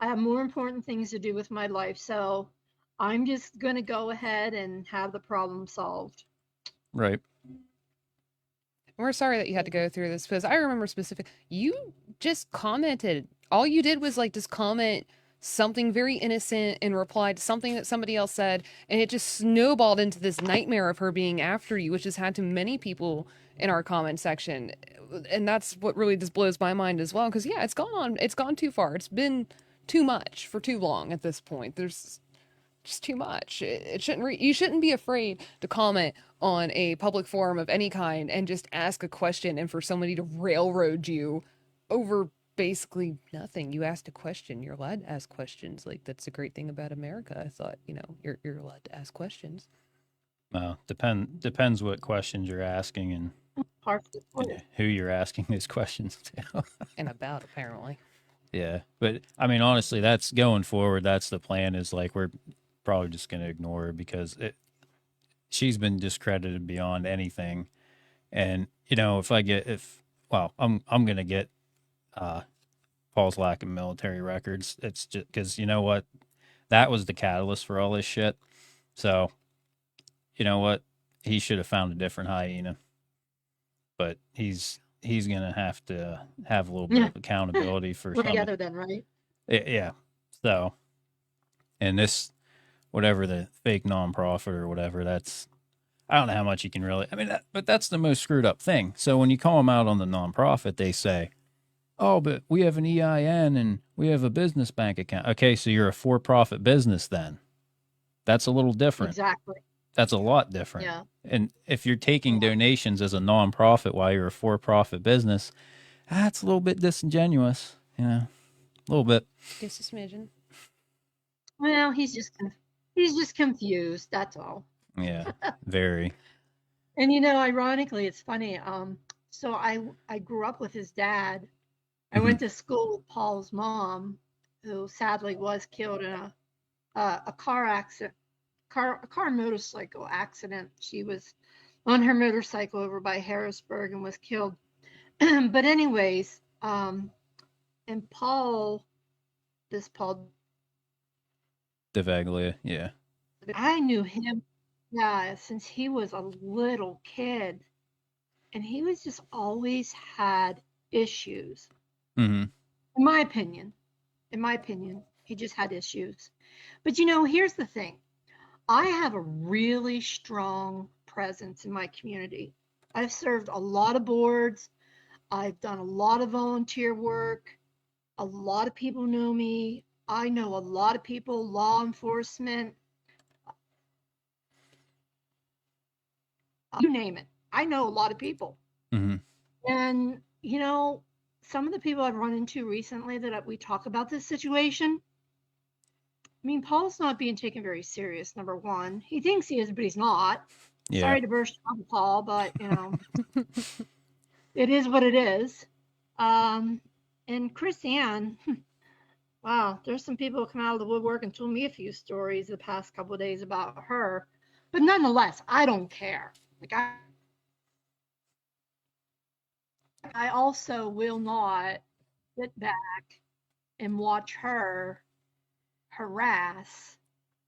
I have more important things to do with my life. So I'm just going to go ahead and have the problem solved. Right. We're sorry that you had to go through this because I remember you just commented. All you did was just comment something very innocent and replied to something that somebody else said, and it just snowballed into this nightmare of her being after you, which has had to many people in our comment section. And that's what really just blows my mind as well, because it's gone too far. It's been too much for too long at this point. There's just too much. You shouldn't be afraid to comment on a public forum of any kind and just ask a question, and for somebody to railroad you over basically nothing. You asked a question. You're allowed to ask questions. Like, that's the great thing about America. I thought, you're allowed to ask questions. Well, depends what questions you're asking and who you're asking these questions to. And about, apparently. Yeah. But I mean, honestly, that's going forward. That's the plan, is like, we're probably just going to ignore her because she's been discredited beyond anything. And, I'm going to get Paul's lack of military records. It's just because, you know what, that was the catalyst for all this shit. So, you know what, he should have found a different hyena. But he's gonna have to have a little bit of accountability for we're together then, right? Yeah. So, and this, whatever the fake nonprofit or whatever, I don't know how much you can really. I mean, but that's the most screwed up thing. So when you call them out on the nonprofit, they say, "Oh, but we have an EIN and we have a business bank account." Okay, so you're a for-profit business then. That's a little different. Exactly. That's a lot different. Yeah. And if you're taking donations as a nonprofit while you're a for-profit business, that's a little bit disingenuous. A little bit. Just a smidgen. Well, he's just He's just confused. That's all. Yeah, very. And ironically, it's funny. So I grew up with his dad. I Mhm. went to school with Paul's mom, who sadly was killed in a car accident, a car and motorcycle accident. She was on her motorcycle over by Harrisburg and was killed. But anyways, and this Paul, DeVaglia, yeah. I knew him, yeah, since he was a little kid, and he was just always had issues. Hmm. In my opinion, he just had issues. But here's the thing. I have a really strong presence in my community. I've served a lot of boards. I've done a lot of volunteer work. A lot of people know me. I know a lot of people, law enforcement, you name it. I know a lot of people. Hmm. And, some of the people I've run into recently that we talk about this situation, I mean, Paul's not being taken very serious, number one. He thinks he is, but he's not. Yeah. Sorry to burst your bubble, Paul, but, it is what it is. And Kristine, wow, there's some people who come out of the woodwork and told me a few stories the past couple of days about her. But nonetheless, I don't care. Like I also will not sit back and watch her harass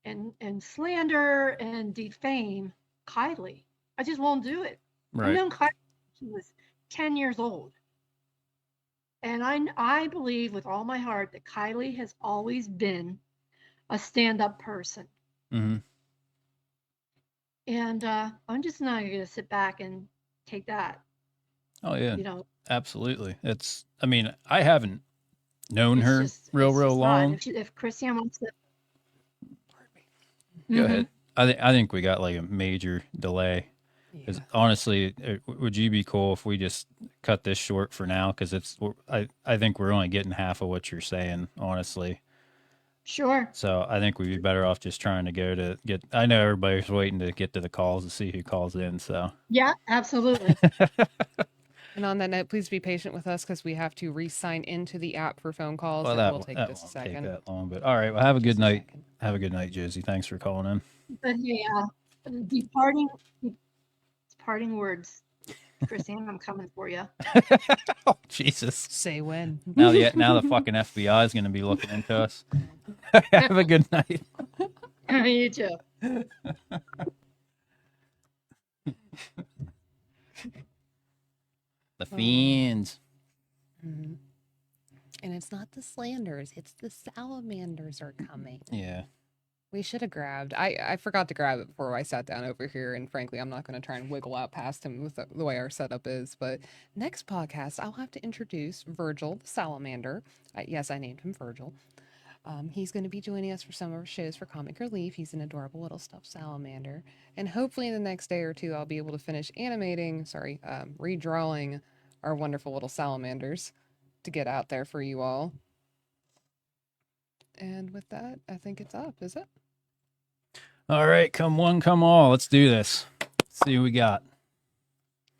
and slander and defame Kylie. I just won't do it. I've Right. known Kylie since she was 10 years old. And I believe with all my heart that Kylie has always been a stand-up person. Hmm. And I'm just not going to sit back and take that. Oh yeah, You know, absolutely. I mean, I haven't known it's her just real, it's real just not. long. If Christiane wants to, Go Mhm. ahead. I think we got like a major delay. Yeah. Because honestly, would you be cool if we just cut this short for now? Because I think we're only getting half of what you're saying, honestly. Sure. So I think we'd be better off just trying to go to get. I know everybody's waiting to get to the calls to see who calls in. So Yeah, absolutely. And on that note, please be patient with us because we have to re-sign into the app for phone calls. well, It that will take that just a won't take second. that long. But all right, well, have a good Just a night. second. Have a good night, Josie. Thanks for calling in. But hey, departing words, Christine, I'm coming for you. Oh Jesus! Say when. Now the fucking FBI is going to be looking into us. Have a good night. You too. The fiends. Mhm. And it's not the slanders, it's the salamanders are coming. Yeah. We should have grabbed. I forgot to grab it before I sat down over here, and frankly, I'm not going to try and wiggle out past him with the way our setup is. But next podcast, I'll have to introduce Virgil the salamander. Yes, I named him Virgil. He's going to be joining us for some of our shows for Comic Relief. He's an adorable little stuffed salamander. And hopefully in the next day or two, I'll be able to finish redrawing our wonderful little salamanders to get out there for you all. And with that, I think it's up, is it? All right, come one, come all. Let's do this. Let's see what we got.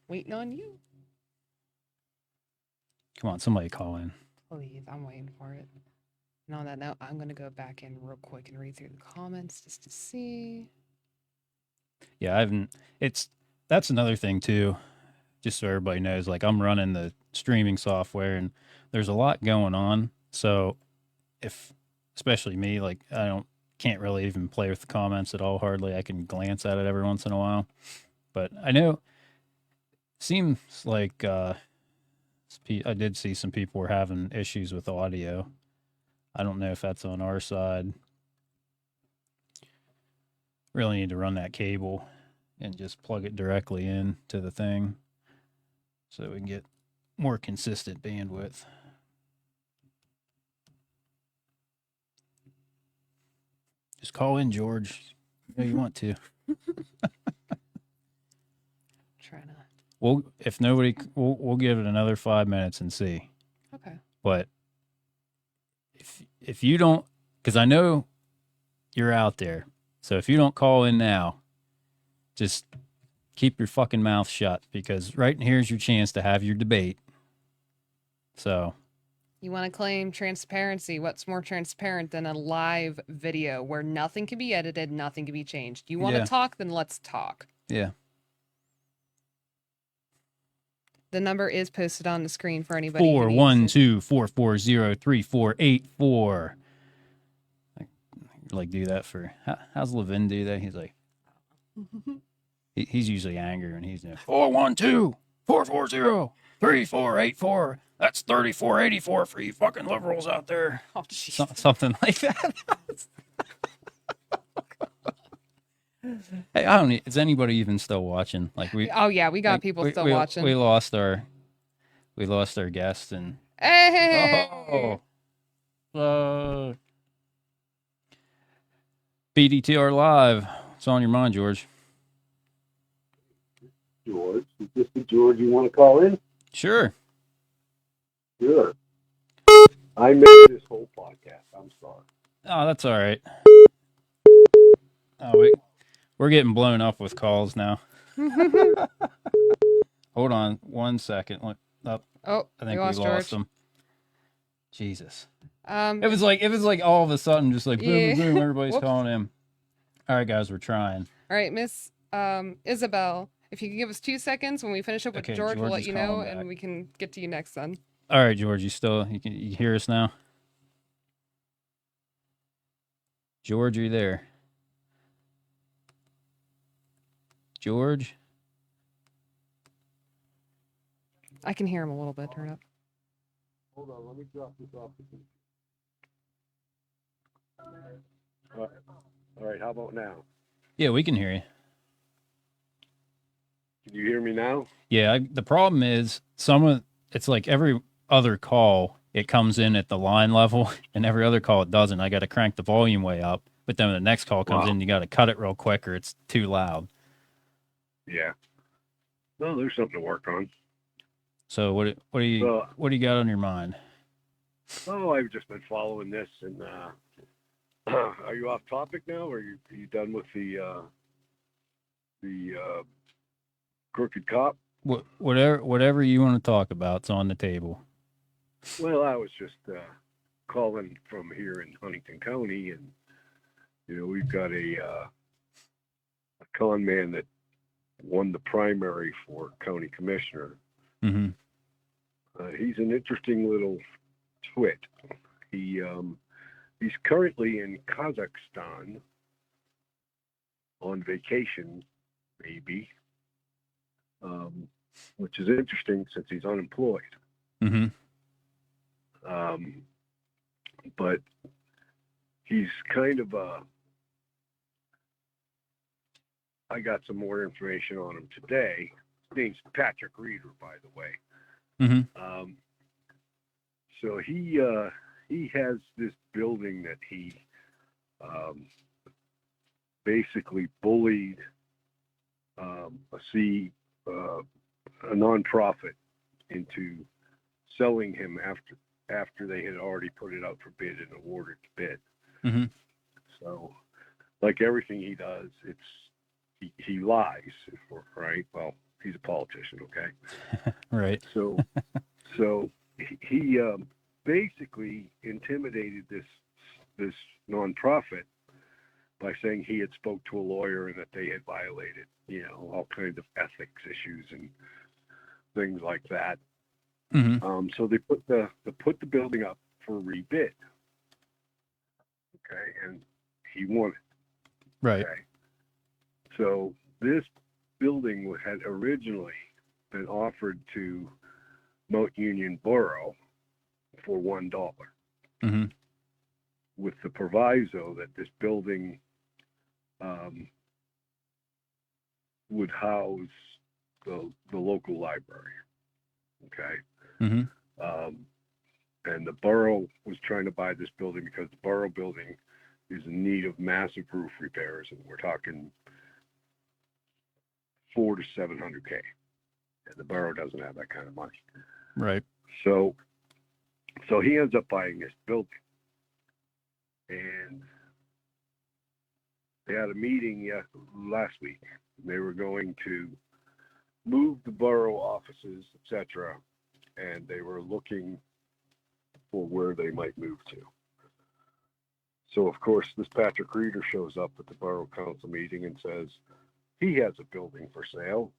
Waiting on you. Come on, somebody call in. Please, I'm waiting for it. And on that note, I'm going to go back in real quick and read through the comments just to see. Yeah, I haven't. That's another thing too. Just so everybody knows, like I'm running the streaming software, and there's a lot going on. So, especially me, like can't really even play with the comments at all. Hardly. I can glance at it every once in a while, but I know seems like I did see some people were having issues with audio. I don't know if that's on our side. Really need to run that cable and just plug it directly in to the thing so we can get more consistent bandwidth. Just call in, George. You know you want to. Trying to. We'll give it another 5 minutes and see. Okay. But if you don't, because I know you're out there, So if you don't call in now, just keep your fucking mouth shut, because right here's your chance to have your debate. So You want to claim transparency. What's more transparent than a live video where nothing can be edited, nothing can be changed? You want to Yeah. talk? Then let's talk. yeah. The number is posted on the screen for anybody who needs to. 412-440-3484. Like do that for how's Levin do that? He's like he's usually angry when he's doing 412-440-3484. That's 3484 for you fucking liberals out there. Oh, jeez. Something like that. Hey, I don't. Is anybody even still watching? Like we? Oh yeah, we got like, people still watching. We lost our guest and. Hey! BDTR live. What's on your mind, George? George, is this the George you want to call in? Sure. Sure. I missed this whole podcast. I'm sorry. Oh, that's all right. Oh, we're getting blown up with calls now. Hold on 1 second. Oh, I think we lost George. him. Jesus. It was like all of a sudden, just like boom, boom, everybody's Whoops. calling him. All right, guys, we're trying. All right, Miss Isabel, if you can give us 2 seconds when we finish up with Okay, George, we'll George let is you know, calling and back. we can get to you next then. All right, George, you can hear us now? George, are you there? George? I can hear him a little bit. Turn up. Hold on, let me drop this off. All right, how about now? Yeah, we can hear you. Can you hear me now? Yeah, the problem is it's like every other call, it comes in at the line level, and every other call it doesn't. I got to crank the volume way up, but then when the next call comes in, you got to cut it real quick or it's too loud. Yeah. Well, there's something to work on. So what do you got on your mind? Oh, I've just been following this, and are you off topic now, or are you done with the crooked cop? Whatever you want to talk about, it's on the table. Well, I was just calling from here in Huntington County, and we've got a con man that won the primary for county commissioner. Mm-hmm. He's an interesting little twit. He's currently in Kazakhstan on vacation, maybe, which is interesting since he's unemployed. Mm-hmm. But he's kind of I got some more information on him today. His name's Patrick Reeder, by the way. Mm-hmm. So he has this building that he basically bullied a nonprofit into selling him after they had already put it out for bid and awarded the bid. Mm-hmm. So, like everything he does, he lies, right? Well, he's a politician, okay? Right. So he basically intimidated this nonprofit by saying he had spoke to a lawyer and that they had violated, all kinds of ethics issues and things like that. Mm-hmm. So they put the building up for rebid. Okay, and he won it. Right. Okay. So this building had originally been offered to Mount Union Borough for $1, Mm-hmm. with the proviso that this building would house the local library. Okay. Mm-hmm. And the borough was trying to buy this building because the borough building is in need of massive roof repairs, and we're talking $400,000 to $700,000, and the borough doesn't have that kind of money. Right. So he ends up buying this building, and They had a meeting last week. They were going to move the borough offices, etc., and they were looking for where they might move to. So, of course, this Patrick Reeder shows up at the borough council meeting and says he has a building for sale,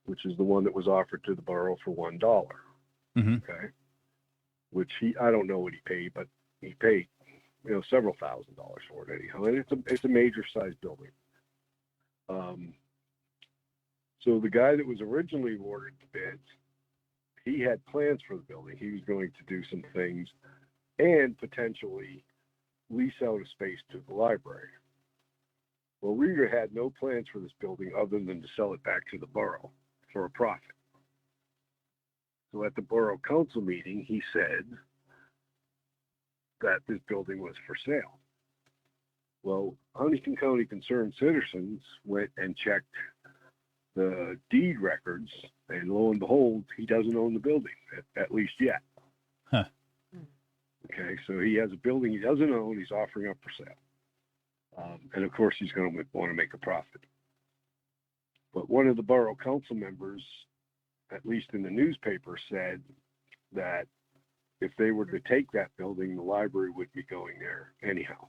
which is the one that was offered to the borough for $1. Mm-hmm. Okay. Which I don't know what he paid, but he paid, several $1,000s for it anyhow. And it's a major sized building. So the guy that was originally awarded the bids, he had plans for the building. He was going to do some things and potentially lease out a space to the library. Well, Reeder had no plans for this building other than to sell it back to the borough for a profit. So at the borough council meeting, he said that this building was for sale. Well, Huntington County Concerned Citizens went and checked the deed records, and lo and behold, he doesn't own the building, at least yet. Huh. Okay, so he has a building he doesn't own, he's offering up for sale. And of course, he's going to want to make a profit. But one of the borough council members, at least in the newspaper, said that if they were to take that building, the library would be going there anyhow.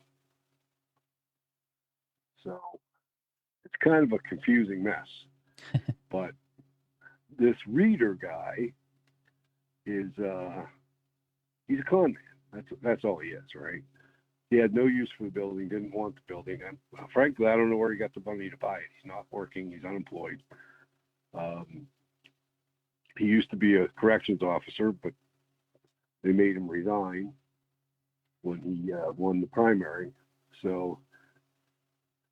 So it's kind of a confusing mess. But this Reeder guy is he's a con man. That's all he is, right? He had no use for the building, didn't want the building, and frankly, I don't know where he got the money to buy it. He's not working, he's unemployed. He used to be a corrections officer, but they made him resign when he won the primary. So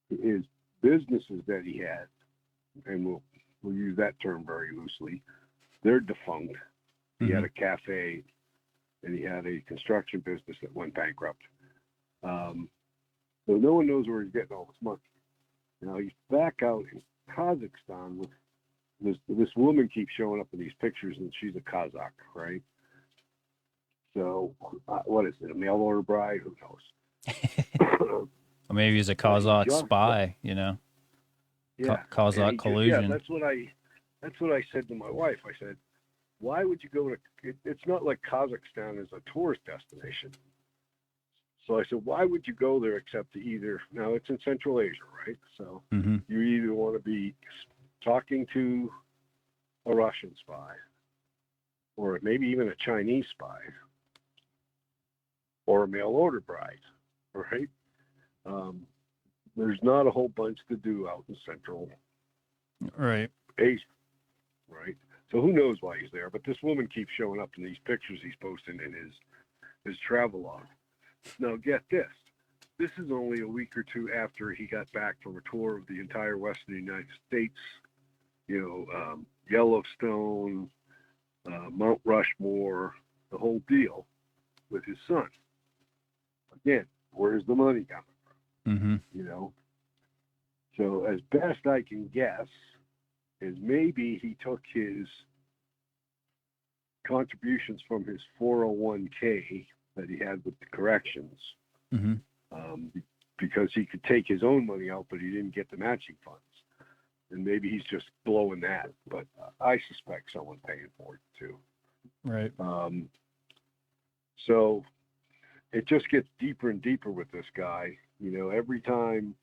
his businesses that he had, and we'll use that term very loosely, they're defunct. He had a cafe, and he had a construction business that went bankrupt. So no one knows where he's getting all this money. Now he's back out in Kazakhstan with this woman keeps showing up in these pictures, and she's a Kazakh, right? So what is it? A mail order bride? Who knows? Or maybe he's a Kazakh spy, Yeah, Kazakh collusion. Yeah, that's what I said to my wife. I said, why would you go to? It's not like Kazakhstan is a tourist destination. So I said, why would you go there except to either? Now it's in Central Asia, right? So you either want to be talking to a Russian spy, or maybe even a Chinese spy, or a mail order bride, right? There's not a whole bunch to do out in Central Right. Asia, right? So who knows why he's there? But this woman keeps showing up in these pictures he's posting in his travel log. Now get this. This is only a week or two after he got back from a tour of the entire western United States, Yellowstone, Mount Rushmore, the whole deal with his son. Again, where's the money coming from? So as best I can guess is maybe he took his contributions from his 401k that he had with the corrections, because he could take his own money out, but he didn't get the matching funds. And maybe he's just blowing that, but I suspect someone's paying for it too. Right. So it just gets deeper and deeper with this guy. Every time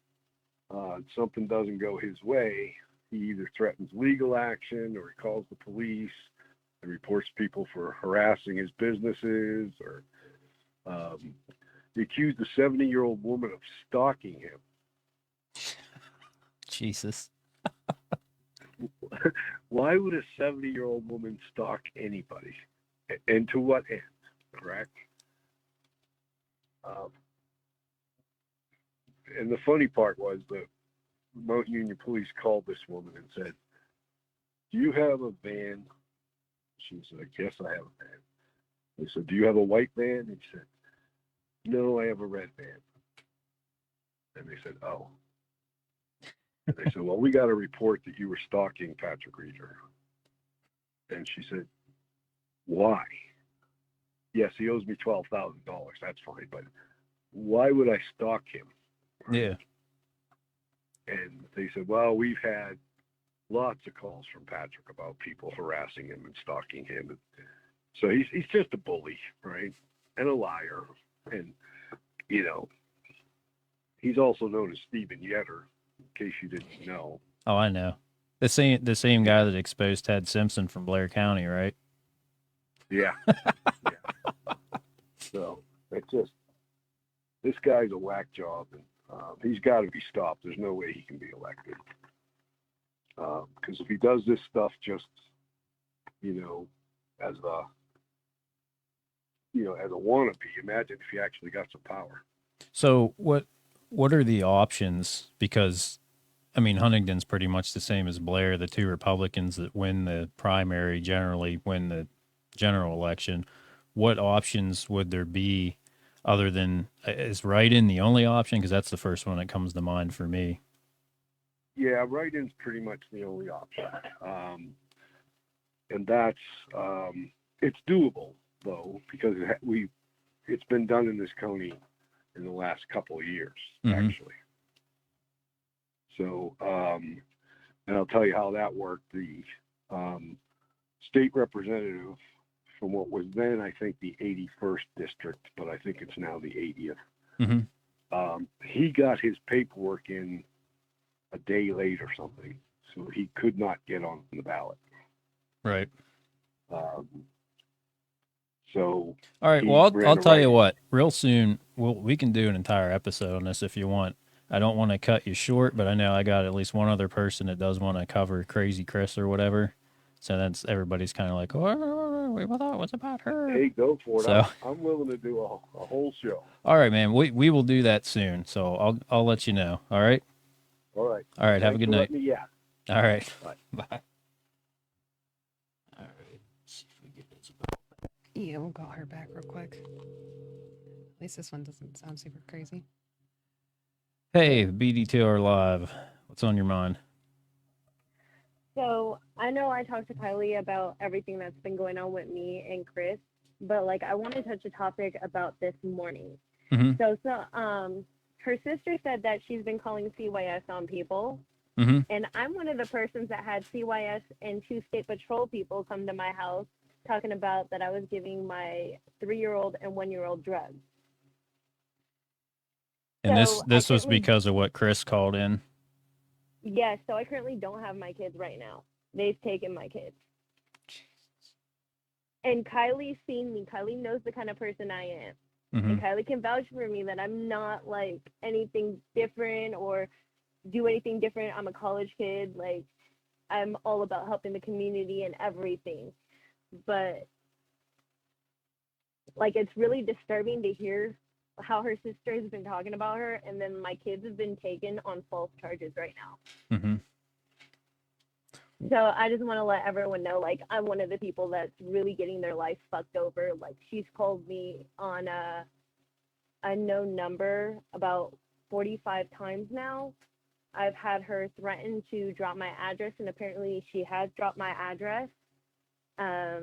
something doesn't go his way, he either threatens legal action or he calls the police and reports people for harassing his businesses, or he accused a 70-year-old woman of stalking him. Jesus. Why would a 70-year-old woman stalk anybody? And to what end, correct? And the funny part was the Mount Union police called this woman and said, do you have a van? She said, yes, I have a van. They said, do you have a white van? And she said, no, I have a red van. And they said, oh. And they said, well, we got a report that you were stalking Patrick Reeder. And she said, why? Yes, he owes me $12,000. That's fine. But why would I stalk him? Yeah. And they said, well, we've had lots of calls from Patrick about people harassing him and stalking him. And so he's just a bully, right? And a liar. And, you know, he's also known as Stephen Yetter, in case you didn't know. Oh, I know. The same guy that exposed Ted Simpson from Blair County, right? Yeah. Yeah. So it's just, this guy's a whack job, and he's got to be stopped. There's no way he can be elected. Because if he does this stuff just, you know, as a wannabe, imagine if he actually got some power. So what are the options? Because I mean, Huntington's pretty much the same as Blair. The two Republicans that win the primary generally win the general election. What options would there be other than, is write-in the only option? Because that's the first one that comes to mind for me. Yeah, write-in's pretty much the only option. And that's, it's doable, though, because it's been done in this county in the last couple of years, actually. So, and I'll tell you how that worked. The state representative from what was then, I think, the 81st district, but I think it's now the 80th. He got his paperwork in a day late or something, so he could not get on the ballot. Right. So. All right. Well, I'll tell you what. Real soon, we can do an entire episode on this if you want. I don't want to cut you short, but I know I got at least one other person that does want to cover Crazy Kriss or whatever. So that's, everybody's kind of like, oh, we thought it was about her. Hey, go for it. So, I'm willing to do a whole show. All right, man. We will do that soon. So I'll let you know. All right. All right. All right. Have a good night. Yeah. All right. Bye. Bye. All right. Let's see if we get this. Yeah, we'll call her back real quick. At least this one doesn't sound super crazy. Hey, BDTR Live. What's on your mind? So I know I talked to Kylie about everything that's been going on with me and Chris, but like I want to touch a topic about this morning. So her sister said that she's been calling CYS on people, and I'm one of the persons that had CYS and 2 state patrol people come to my house talking about that I was giving my 3-year-old and 1-year-old drugs. And this was because of what Chris called in? Yes, so I currently don't have my kids right now. They've taken my kids. And Kylie's seen me. Kylie knows the kind of person I am. And Kylie can vouch for me that I'm not like anything different or do anything different. I'm a college kid. Like, I'm all about helping the community and everything. But like, it's really disturbing to hear how her sister has been talking about her, and then my kids have been taken on false charges right now. So I just want to let everyone know, like, I'm one of the people that's really getting their life fucked over. Like, she's called me on a unknown number about 45 times now. I've had her threaten to drop my address, and apparently she has dropped my address. I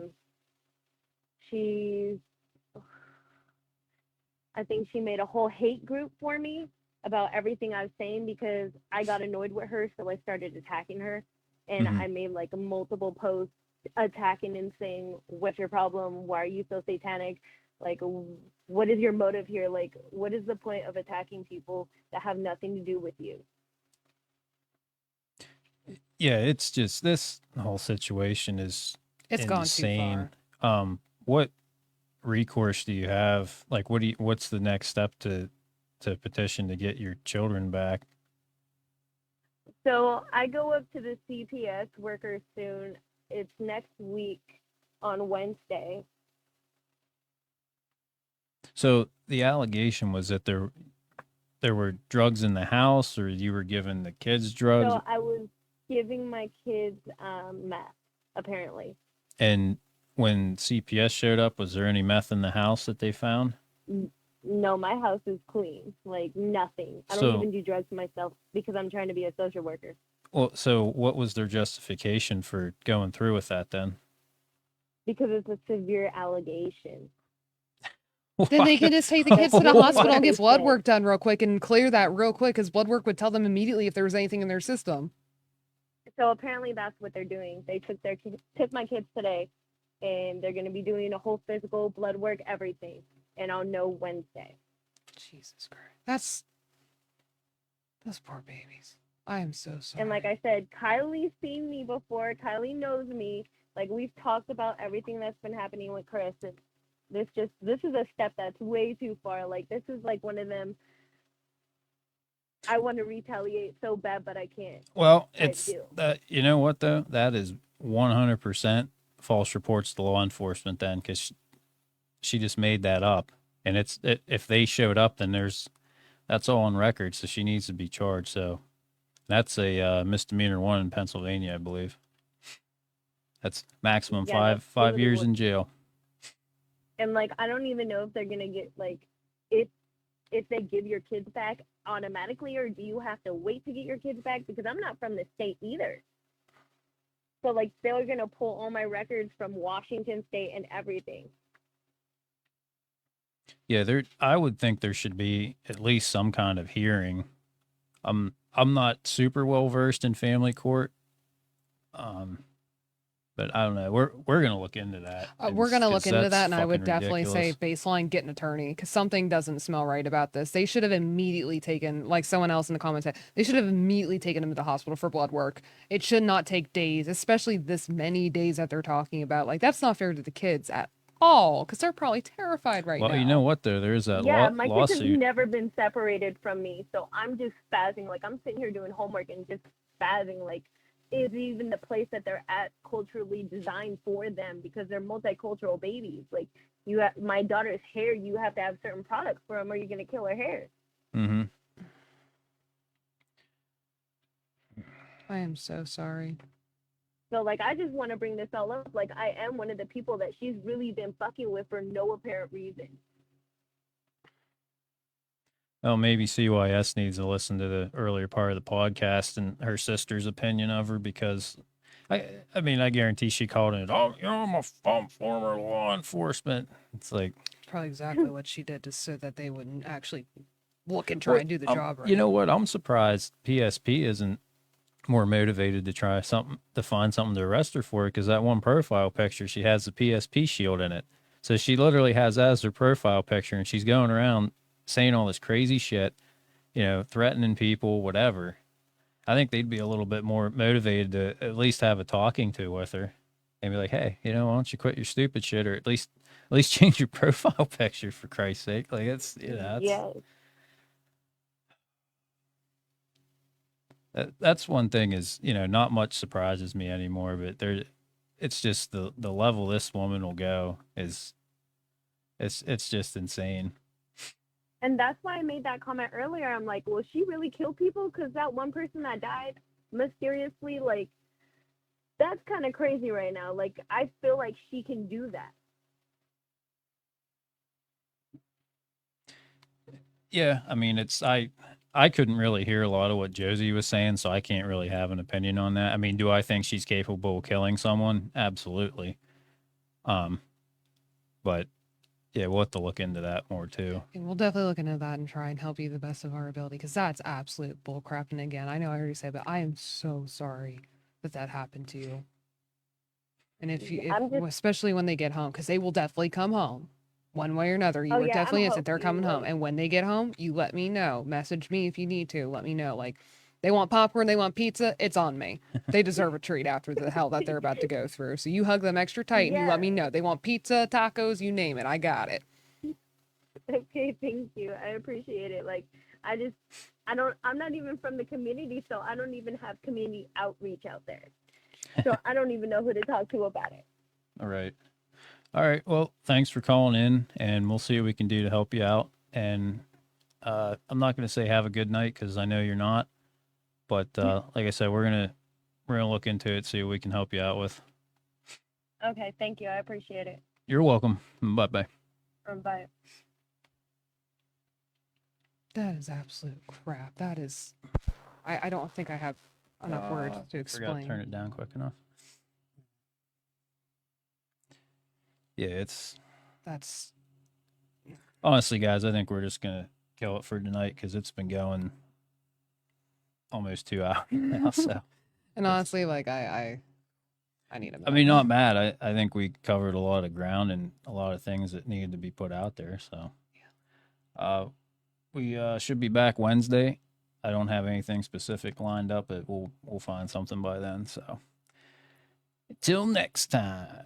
think she made a whole hate group for me about everything I was saying because I got annoyed with her, so I started attacking her. And I made like multiple posts attacking and saying, what's your problem? Why are you so satanic? Like, what is your motive here? Like, what is the point of attacking people that have nothing to do with you? Yeah, it's just, this whole situation is It's insane. Gone too far. What recourse do you have? Like, what's the next step to petition to get your children back? So I go up to the CPS workers soon. It's next week on Wednesday. So the allegation was that there were drugs in the house, or you were giving the kids drugs? So I was giving my kids meth, apparently. And when CPS showed up, was there any meth in the house that they found? No, my house is clean, like nothing. I don't even do drugs myself because I'm trying to be a social worker. Well, so what was their justification for going through with that then? Because it's a severe allegation. Then they can just take the kids to the What? hospital and get blood What? work done real quick and clear that real quick, because blood work would tell them immediately if there was anything in their system. So apparently that's what they're doing. They took my kids today, and they're going to be doing a whole physical, blood work, everything, and I'll know Wednesday. Jesus Christ. Those poor babies. I am so sorry. And like I said, Kylie's seen me before. Kylie knows me. Like, we've talked about everything that's been happening with Chris. And this is a step that's way too far. Like, this is like one of them, I want to retaliate so bad, but I can't. Well, type it's deal. that, you know what though? That is 100% false reports to law enforcement then, because she just made that up. And if they showed up, then that's all on record. So she needs to be charged. So that's a misdemeanor 1 in Pennsylvania, I believe. That's maximum Yeah, that's five years literally in jail. And like, I don't even know if they're gonna get like, if they give your kids back automatically, or do you have to wait to get your kids back? Because I'm not from the state either. So like, they're gonna pull all my records from Washington State and everything. Yeah, I would think there should be at least some kind of hearing. I'm not super well versed in family court. But I don't know. We're gonna look into that. We're going to look 'cause into that's that, and I would fucking definitely say ridiculous. baseline, get an attorney, because something doesn't smell right about this. They should have immediately taken, like someone else in the comments said, they should have immediately taken him to the hospital for blood work. It should not take days, especially this many days that they're talking about. Like, that's not fair to the kids at all, because they're probably terrified right now. Well, you know what though? There's that Yeah, my kids have lawsuit. never been separated from me, so I'm just spazzing. Like, I'm sitting here doing homework and just spazzing. Like, is even the place that they're at culturally designed for them, because they're multicultural babies? Like, my daughter's hair, you have to have certain products for them, or you're gonna kill her hair. Mm-hmm. I am so sorry. So like, I just want to bring this all up. Like, I am one of the people that she's really been fucking with for no apparent reason. Well, maybe CYS needs to listen to the earlier part of the podcast and her sister's opinion of her, because I mean, I guarantee she called it, oh, you know, I'm former law enforcement. It's like, Probably exactly what she did, just so that they wouldn't actually look and try and do the job right. you know what? I'm surprised PSP isn't more motivated to try something, to find something to arrest her for, because that one profile picture, she has the PSP shield in it. So she literally has that as her profile picture, and she's going around saying all this crazy shit, you know, threatening people, whatever. I think they'd be a little bit more motivated to at least have a talking to with her and be like, hey, you know, why don't you quit your stupid shit, or at least change your profile picture, for Christ's sake. Like, it's, you know, that's one thing is, you know, not much surprises me anymore, but it's just the level this woman will go is, it's just insane. And that's why I made that comment earlier. I'm like, will she really kill people? Because that one person that died mysteriously, like, that's kind of crazy right now. Like, I feel like she can do that. Yeah, I mean, I couldn't really hear a lot of what Josie was saying, so I can't really have an opinion on that. I mean, do I think she's capable of killing someone? Absolutely. But yeah, we'll have to look into that more too. And we'll definitely look into that and try and help you the best of our ability, because that's absolute bullcrap. And again, I know I already said, but I am so sorry that happened to you. And especially when they get home, because they will definitely come home one way or another. You are definitely innocent. They're coming home. And when they get home, you let me know. Message me if you need to. Let me know. Like, they want popcorn, they want pizza, it's on me. They deserve a treat after the hell that they're about to go through. So you hug them extra tight and you let me know. They want pizza, tacos, you name it. I got it. Okay, thank you. I appreciate it. Like, I'm not even from the community, so I don't even have community outreach out there. So I don't even know who to talk to about it. All right. Well, thanks for calling in, and we'll see what we can do to help you out. And I'm not going to say have a good night, because I know you're not. But like I said, we're gonna look into it, see what we can help you out with. Okay, thank you. I appreciate it. You're welcome. Bye-bye. Bye. That is absolute crap. That is, I don't think I have enough words to explain. Forgot to turn it down quick enough. Yeah, that's honestly, guys, I think we're just gonna kill it for tonight because it's been going almost 2 hours now. So, And honestly, like I need a I minute. mean, not mad. I think we covered a lot of ground and a lot of things that needed to be put out there. So, we should be back Wednesday. I don't have anything specific lined up, but we'll find something by then. So, until next time.